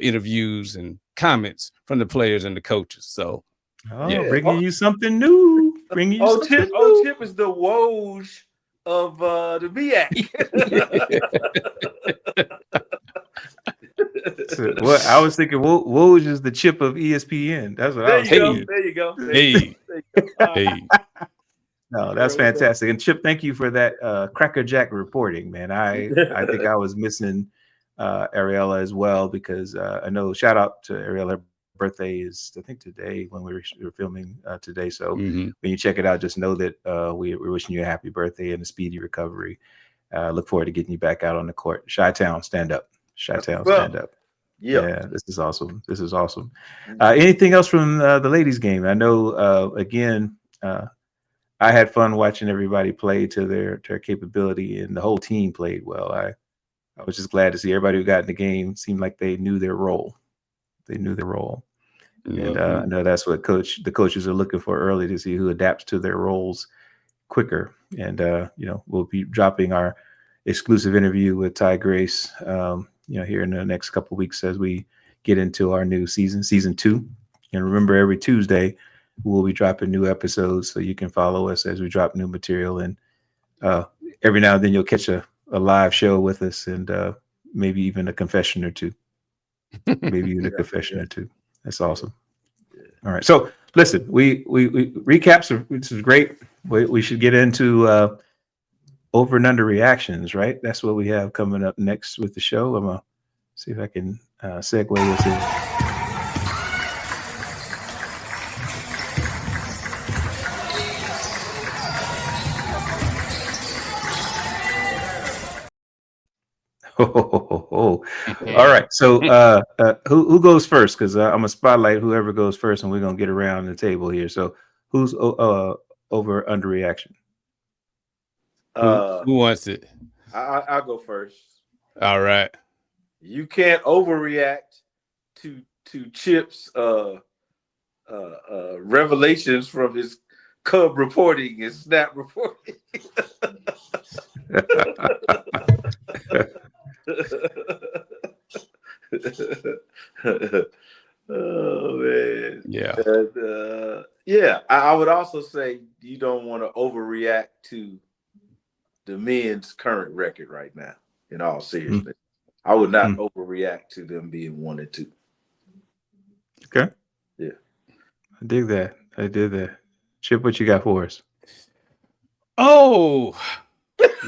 interviews and comments from the players and the coaches. So bringing you something new. Bringing you something new. Chip is the Woj of the MEAC. So, what I was thinking, Woj is the Chip of ESPN. That's what I was thinking. There you go. Hey. No, that's fantastic. And Chip, thank you for that Cracker Jack reporting, man. I think I was missing Ariella as well, because I know, shout out to Ariella. Her birthday is, I think, today when we were filming today. So when you check it out, just know that we're wishing you a happy birthday and a speedy recovery. Look forward to getting you back out on the court. Chi-Town, stand up. Chi-Town, stand up. Yeah, this is awesome. Anything else from the ladies' game? I know, again, I had fun watching everybody play to their capability, and the whole team played well. I was just glad to see everybody who got in the game seemed like they knew their role. And I know that's what the coaches are looking for early, to see who adapts to their roles quicker. And we'll be dropping our exclusive interview with Ty Grace here in the next couple of weeks as we get into our new season 2. And remember, every Tuesday we'll be dropping new episodes, so you can follow us as we drop new material. And every now and then you'll catch a live show with us, and maybe even a confession or two. That's awesome. All right. So listen, we recaps. This is great. We should get into over and under reactions, right? That's what we have coming up next with the show. I'm gonna see if I can segue this in. All right. So who goes first? Because I'm gonna spotlight whoever goes first, and we're gonna get around the table here. So who's over under reaction? Who wants it? I'll go first. All right. You can't overreact to Chip's revelations from his Cub reporting and Snap reporting. Oh man. Yeah. I would also say you don't want to overreact to the men's current record right now. In all seriousness, I would not overreact to them being 1-2. Okay. Yeah. I dig that. Chip, what you got for us? Oh,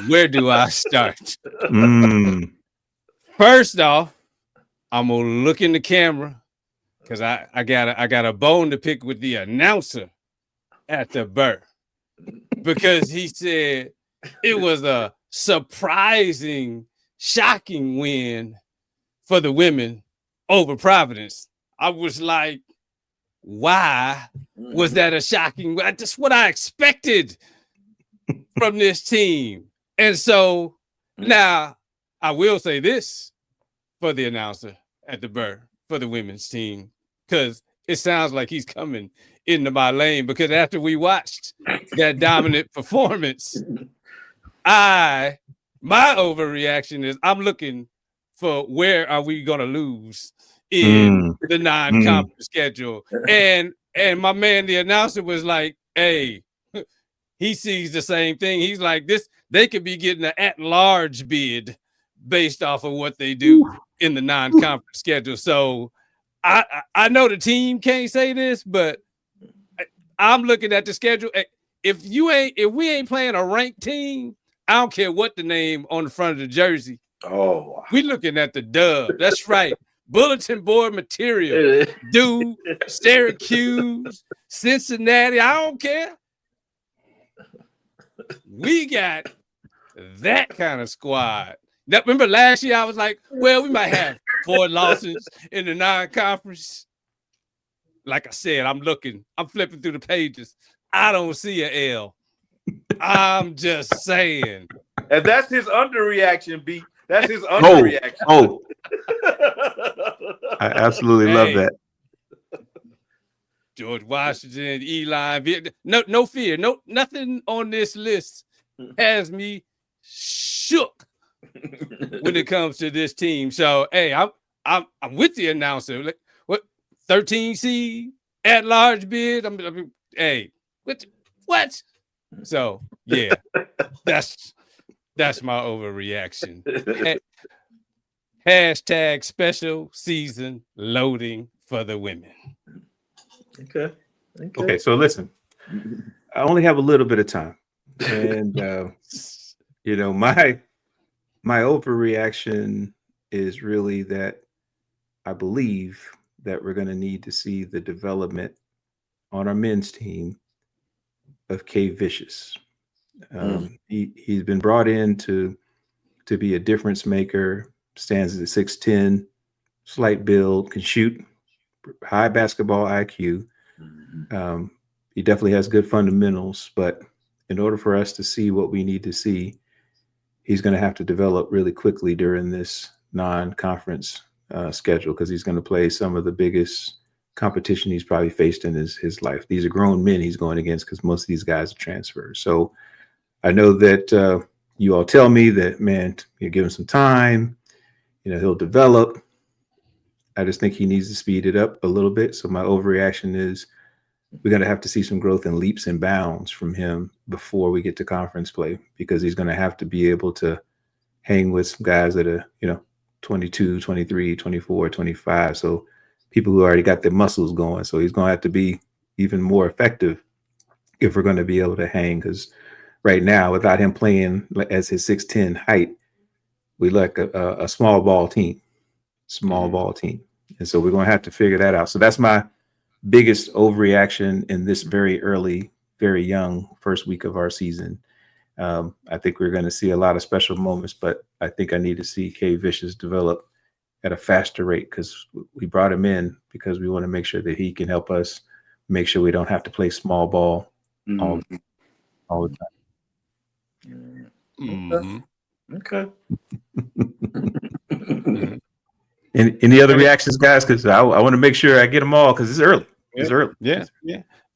where do I start? First off, I'm gonna look in the camera because I got a bone to pick with the announcer at the Burr, because he said it was a surprising, shocking win for the women over Providence. I was like, why was that a shocking? That's what I expected from this team. And so now I will say this for the announcer at the Burr for the women's team, because it sounds like he's coming into my lane, because after we watched that dominant performance, my overreaction is I'm looking for where are we going to lose in the non-conference schedule. And my man, the announcer, was like, hey, he sees the same thing. He's like, they could be getting an at-large bid based off of what they do in the non-conference schedule. So I know the team can't say this, but I'm looking at the schedule. If we ain't playing a ranked team, I don't care what the name on the front of the jersey. Oh, we looking at the dub. That's right. Bulletin board material. Dude, Syracuse, Cincinnati. I don't care. We got that kind of squad. Now, remember last year I was like, well, we might have 4 losses in the non-conference. Like I said, I'm flipping through the pages. I don't see an L. I'm just saying. And that's his underreaction, B. That's his underreaction. Oh. I absolutely love that. George Washington, Eli, no fear, nothing on this list has me shook when it comes to this team. So, hey, I'm with the announcer. Like, what 13 seed at large bid? Hey, what? So, yeah, that's my overreaction. Hashtag special season loading for the women. Okay. So listen, I only have a little bit of time, and my overreaction is really that I believe that we're going to need to see the development on our men's team of K Vicious. He's been brought in to be a difference maker. Stands at 6'10", slight build, can shoot, high basketball IQ. He definitely has good fundamentals, but in order for us to see what we need to see, he's going to have to develop really quickly during this non-conference schedule, because he's going to play some of the biggest competition he's probably faced in his life. These are grown men he's going against, because most of these guys are transfers. So I know that you all tell me that, man, you give him some time, he'll develop. I just think he needs to speed it up a little bit. So my overreaction is we're going to have to see some growth in leaps and bounds from him before we get to conference play, because he's going to have to be able to hang with some guys that are, 22, 23, 24, 25. So people who already got their muscles going. So he's going to have to be even more effective if we're going to be able to hang, because right now, without him playing as his 6'10" height, we like a small ball team. And so we're going to have to figure that out. So that's my biggest overreaction in this very early, very young first week of our season. I think we're going to see a lot of special moments, but I think I need to see K Vicious develop at a faster rate, because we brought him in because we want to make sure that he can help us make sure we don't have to play small ball all the time. Okay. Any other reactions, guys? Because I want to make sure I get them all, because it's early. It's early. Yeah.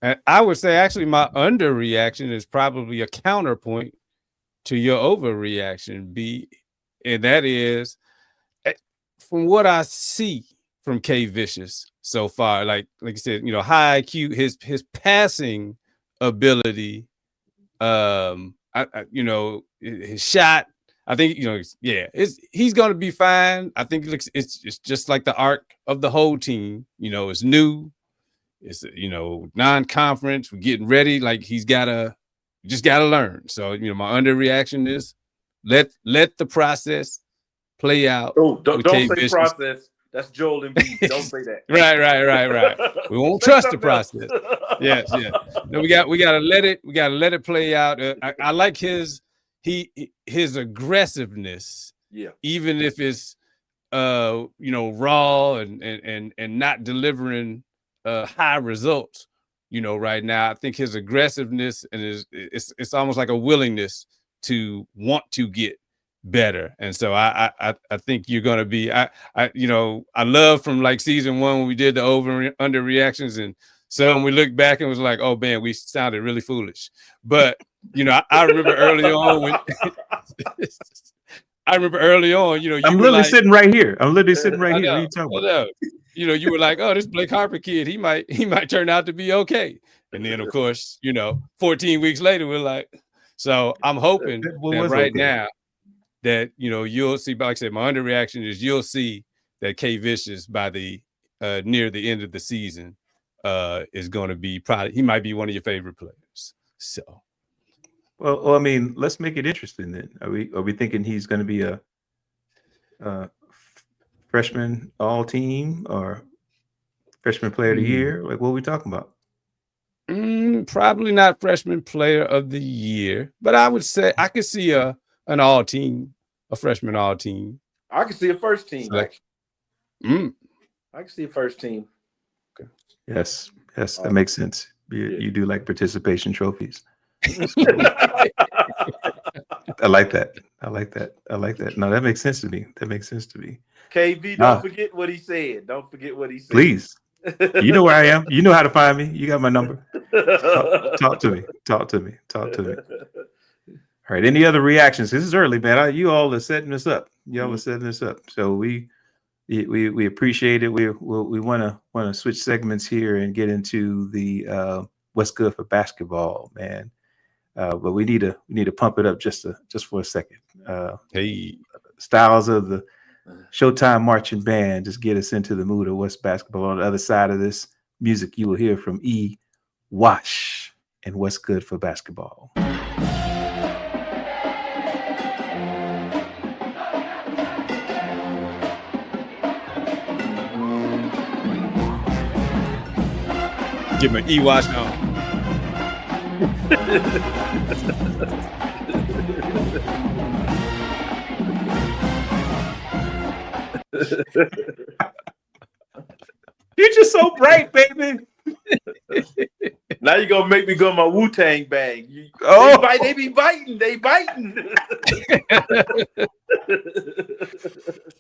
And I would say actually my underreaction is probably a counterpoint to your overreaction, B, and that is, from what I see from K Vicious so far, like you said, high IQ, his passing ability, his shot, I think, he's going to be fine. I think it's just like the arc of the whole team. It's new. It's, non-conference. We're getting ready. Like just got to learn. So, my underreaction is let the process play out. Oh, don't say Vicious. Process. That's Joel and B. Don't say that. Right. We won't trust the process. Yes. No, we got to let it play out. I like his aggressiveness. Yeah. Even if it's raw and not delivering high results, right now. I think his aggressiveness and it's almost like a willingness to want to get better. And so I think you're going to be, I love from like season 1 when we did the over and under reactions, and so when we looked back and was like, oh man, we sounded really foolish. But I remember early on when I'm literally sitting right here. I'm literally sitting right here. What are you talking about? You were like, oh, this Blake Harper kid, he might turn out to be okay. And then of course, 14 weeks later, we're like, so I'm hoping that right now that, you'll see, like I said, my underreaction is you'll see that K Vicious by the near the end of the season is going to be probably, he might be one of your favorite players. So, well, I mean, let's make it interesting then. Are we thinking he's going to be a freshman all team or freshman player of the year? Like, what are we talking about? Probably not freshman player of the year, but I would say I could see an all team, a freshman all team. I can see a first team, actually. I can see a first team. Okay. Yes, that makes sense. You do like participation trophies. I like that. No, that makes sense to me. KB, don't forget what he said. Please. You know where I am. You know how to find me. You got my number. Talk to me. All right. Any other reactions? This is early, man. You all are setting this up. So we appreciate it. We want to switch segments here and get into the what's good for basketball, man. But we need to pump it up just for a second. Hey, styles of the Showtime marching band just get us into the mood of what's basketball. On the other side of this music, you will hear from E. Wash and what's good for basketball. Give me E. Wash now. You're just so bright, baby. Now you're gonna make me go my Wu-Tang bag. They be biting.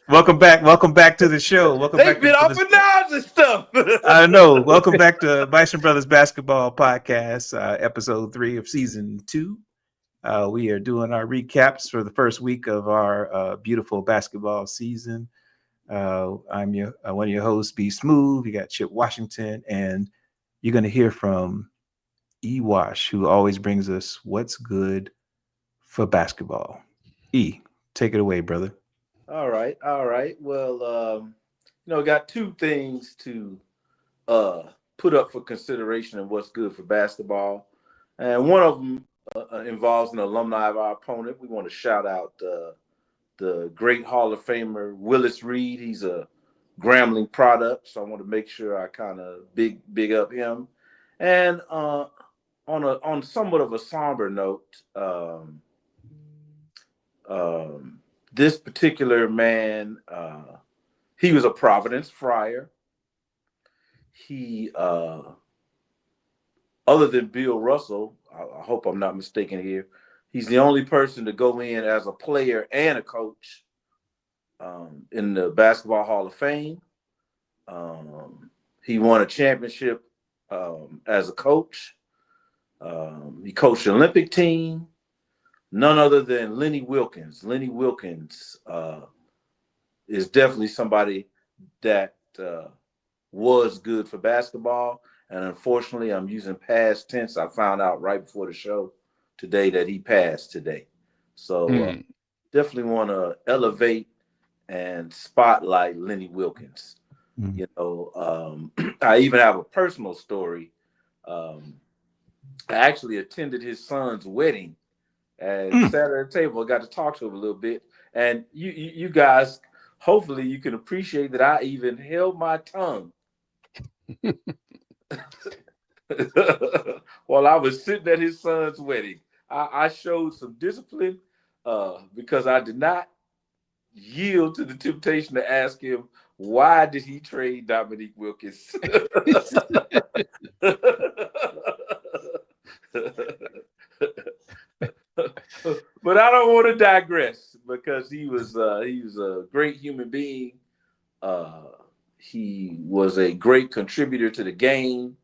Welcome back to the show. They've been up and down and stuff. I know. Welcome back to Bison Brothers Basketball Podcast, episode 3 of season 2. We are doing our recaps for the first week of our beautiful basketball season. I'm one of your hosts, B Smooth. You got Chip Washington, and you're going to hear from E. Wash, who always brings us what's good for basketball. E, take it away, brother. All right. Well, got 2 things to put up for consideration of what's good for basketball, and one of them involves an alumni of our opponent. We want to shout out the great Hall of Famer Willis Reed. He's a Grambling product, so I want to make sure I kind of big up him. And on somewhat of a somber note, this particular man, he was a Providence Friar. He, other than Bill Russell, I hope I'm not mistaken here, he's the only person to go in as a player and a coach in the Basketball Hall of Fame. He won a championship as a coach. He coached the Olympic team. None other than Lenny Wilkens. Lenny Wilkens is definitely somebody that was good for basketball. And unfortunately, I'm using past tense. I found out right before the show today that he passed today. So definitely want to elevate and spotlight Lenny Wilkens. I even have a personal story. I actually attended his son's wedding and sat at a table. I got to talk to him a little bit. And you guys, hopefully you can appreciate that I even held my tongue while I was sitting at his son's wedding. I showed some discipline because I did not yield to the temptation to ask him, why did he trade Dominique Wilkins? But I don't want to digress because he was a great human being. He was a great contributor to the game.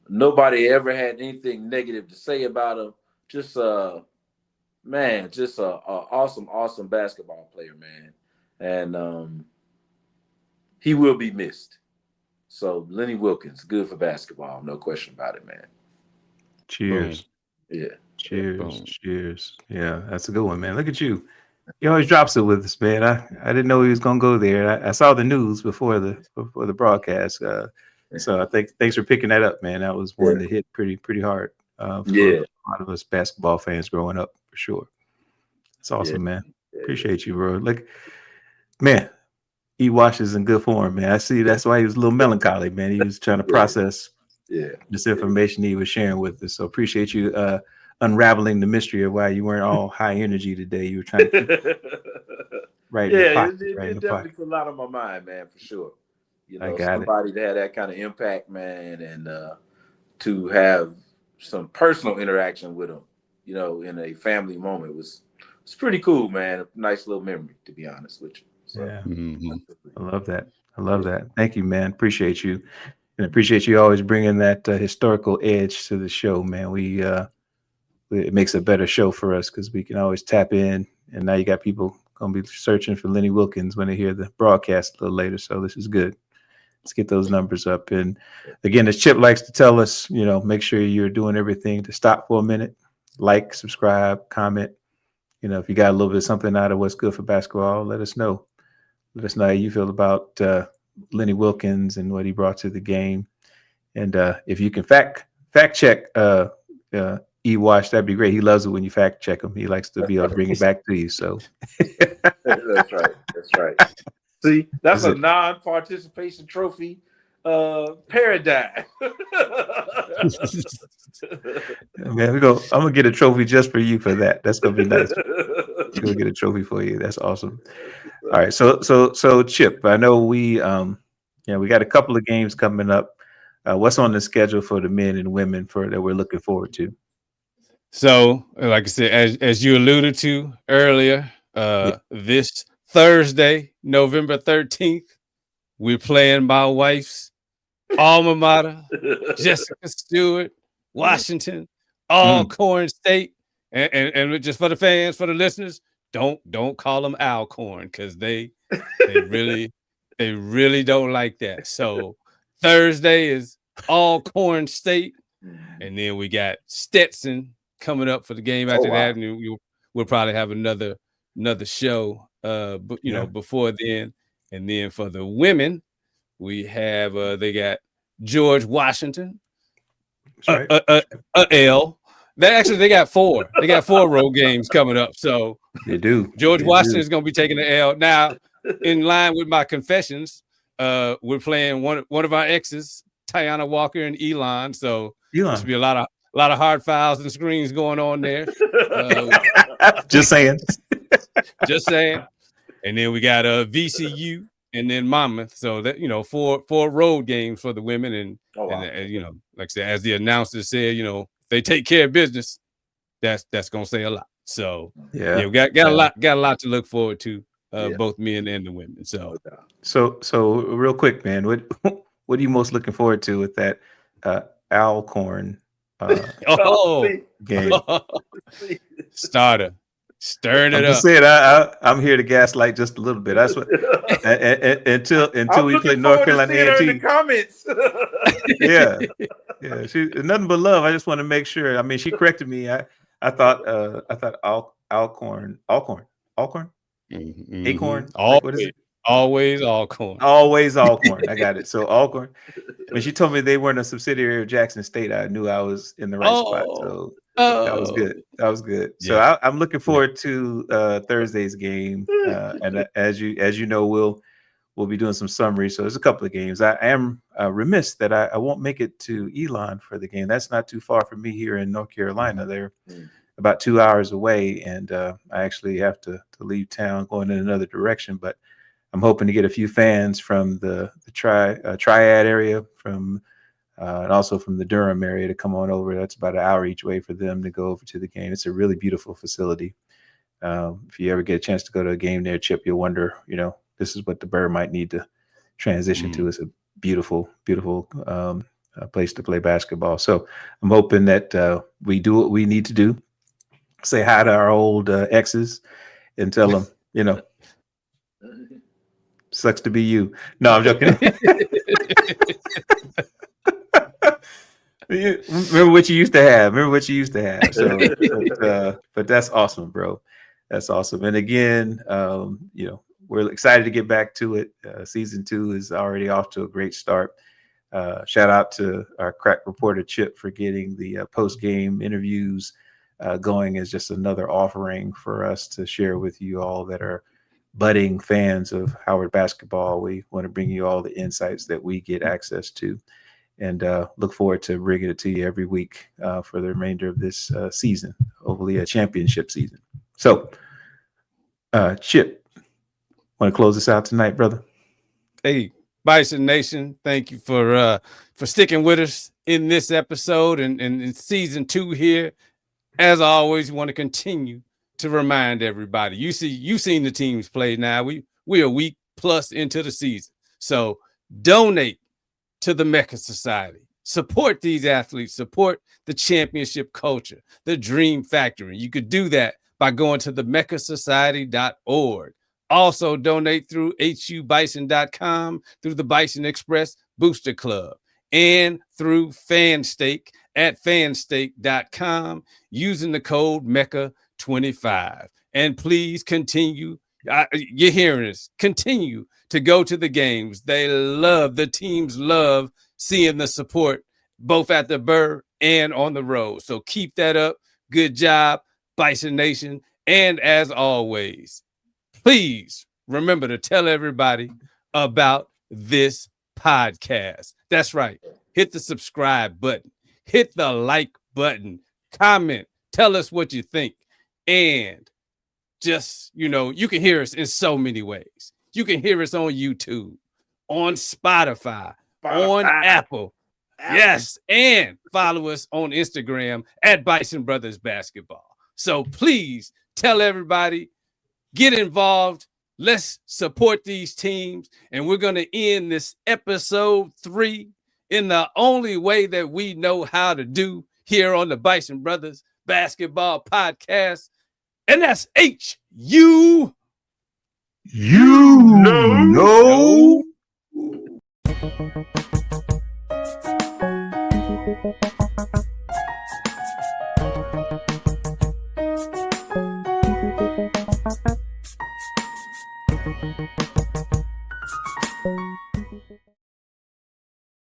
Nobody ever had anything negative to say about him. Just a awesome basketball player, man. And he will be missed. So Lenny Wilkens, good for basketball, no question about it, man. Cheers. Boom. Yeah. Cheers. Yeah, that's a good one, man. Look at you. He always drops it with us, man. I didn't know he was gonna go there. I saw the news before the broadcast. So I think thanks for picking that up, man. That was one that hit pretty hard for Yeah, a lot of us basketball fans growing up, for sure. It's yeah, awesome, man. yeah, Appreciate you, bro. Like, man, E. Wash is in good form, man. I see. That's why he was a little melancholy, man. He was trying to process yeah. this information he was sharing with us. So appreciate you unraveling the mystery of why you weren't all high energy today. You were trying to keep right in the Yeah, pocket, right in it the definitely pocket. put a lot on my mind, man, for sure. You I know, got it. somebody that had that kind of impact, man, and to have some personal interaction with him, you know, in a family moment it's pretty cool, man. A nice little memory, to be honest with you. So, Yeah, Mhm. I love that. I love yeah, that. Thank you, man. Appreciate you, and appreciate you always bringing that historical edge to the show, man. It makes a better show for us because we can always tap in. And now you got people gonna be searching for Lenny Wilkins when they hear the broadcast a little later. So this is good. Let's get those numbers up. And again, as Chip likes to tell us, make sure you're doing everything to stop for a minute, like, subscribe, comment. If you got a little bit of something out of what's good for basketball, let us know. Let us know how you feel about Lenny Wilkins and what he brought to the game. And if you can fact check E-Wash, that'd be great. He loves it when you fact check him. He likes to be able to bring it back to you. So that's right. That's right. See, that's that's a it. non-participation trophy paradigm. Man, I'm gonna get a trophy just for you for that. That's gonna be nice. We're gonna get a trophy for you. That's awesome. All right. So Chip, I know we got a couple of games coming up. What's on the schedule for the men and women that we're looking forward to? So, like I said, as you alluded to earlier, Yeah. this Thursday, November 13th, we're playing my wife's alma mater, Jessica Stewart, Washington, Alcorn State, and just for the fans, for the listeners, don't call them Alcorn because they really don't like that. So Thursday is Alcorn State, and then we got Stetson coming up for the game Oh, after wow. that, and we'll probably have another show, but before then, and then for the women, we have they got George Washington, That's right. L. They got four. They got 4 road games coming up. So They do. George They Washington do. is going to be taking the L. Now, in line with my confessions, we're playing one of our exes, Tiana Walker and Elon. So this will Elon. be a lot of hard fouls and screens going on there. Just saying. Just saying. And then we got VCU and then Monmouth. So that 4 road games for the women, and Oh, wow. and like I said, as the announcer said, if they take care of business, that's gonna say a lot. So Yeah. we got a lot to look forward to, Yeah. both men and the women. So So real quick, man, what are you most looking forward to with that Alcorn game? starter, stirring I'm it just up. saying, I'm here to gaslight just a little bit. That's what until I'm we play looking North forward to Carolina seeing her in the A&T. comments. Yeah, she nothing but love. I just want to make sure. I mean, she corrected me. I thought Alcorn, Acorn. Like, what is it? Always Alcorn. Always Alcorn. I got it. So Alcorn. When she told me they weren't a subsidiary of Jackson State, I knew I was in the right spot. So that was good. That was good. So Yeah. I'm looking forward to Thursday's game. And as you know, we'll be doing some summaries. So there's a couple of games. I am remiss that I won't make it to Elon for the game. That's not too far from me here in North Carolina. They're about 2 hours away, and I actually have to leave town going in another direction. But I'm hoping to get a few fans from the Triad area, from and also from the Durham area to come on over. That's about an hour each way for them to go over to the game. It's a really beautiful facility. If you ever get a chance to go to a game there, Chip, you'll wonder, this is what the Bird might need to transition to. It's a beautiful, beautiful place to play basketball. So I'm hoping that we do what we need to do. Say hi to our old exes and tell them, sucks to be you. No, I'm joking. Remember what you used to have. So, but that's awesome, bro. That's awesome. And again, we're excited to get back to it. Season 2 is already off to a great start. Shout out to our crack reporter Chip for getting the post-game interviews going as just another offering for us to share with you all that are budding fans of Howard basketball. We want to bring you all the insights that we get access to, and look forward to bringing it to you every week for the remainder of this season, hopefully a championship season. So, Chip, want to close this out tonight, brother? Hey, Bison Nation, thank you for sticking with us in this episode and in season 2 here. As always, we want to continue to remind everybody. You've seen the teams play now. We're a week plus into the season. So donate to the MEAC Society. Support these athletes. Support the championship culture, the Dream Factory. You could do that by going to the MEACasociety.org. Also donate through hubison.com, through the Bison Express Booster Club, and through FanStake at fanstake.com using the code MECA25. And please continue, you're hearing us, continue to go to the games. The teams love seeing the support both at the Burr and on the road. So keep that up. Good job, Bison Nation. And as always, please remember to tell everybody about this podcast. That's right. Hit the subscribe button. Hit the like button. Comment. Tell us what you think. And just, you can hear us in so many ways. You can hear us on YouTube, on Spotify, on Apple. Yes. And follow us on Instagram at Bison Brothers Basketball. So please tell everybody, get involved. Let's support these teams. And we're going to end this episode 3 in the only way that we know how to do here on the Bison Brothers Basketball Podcast. And that's HU. No. No.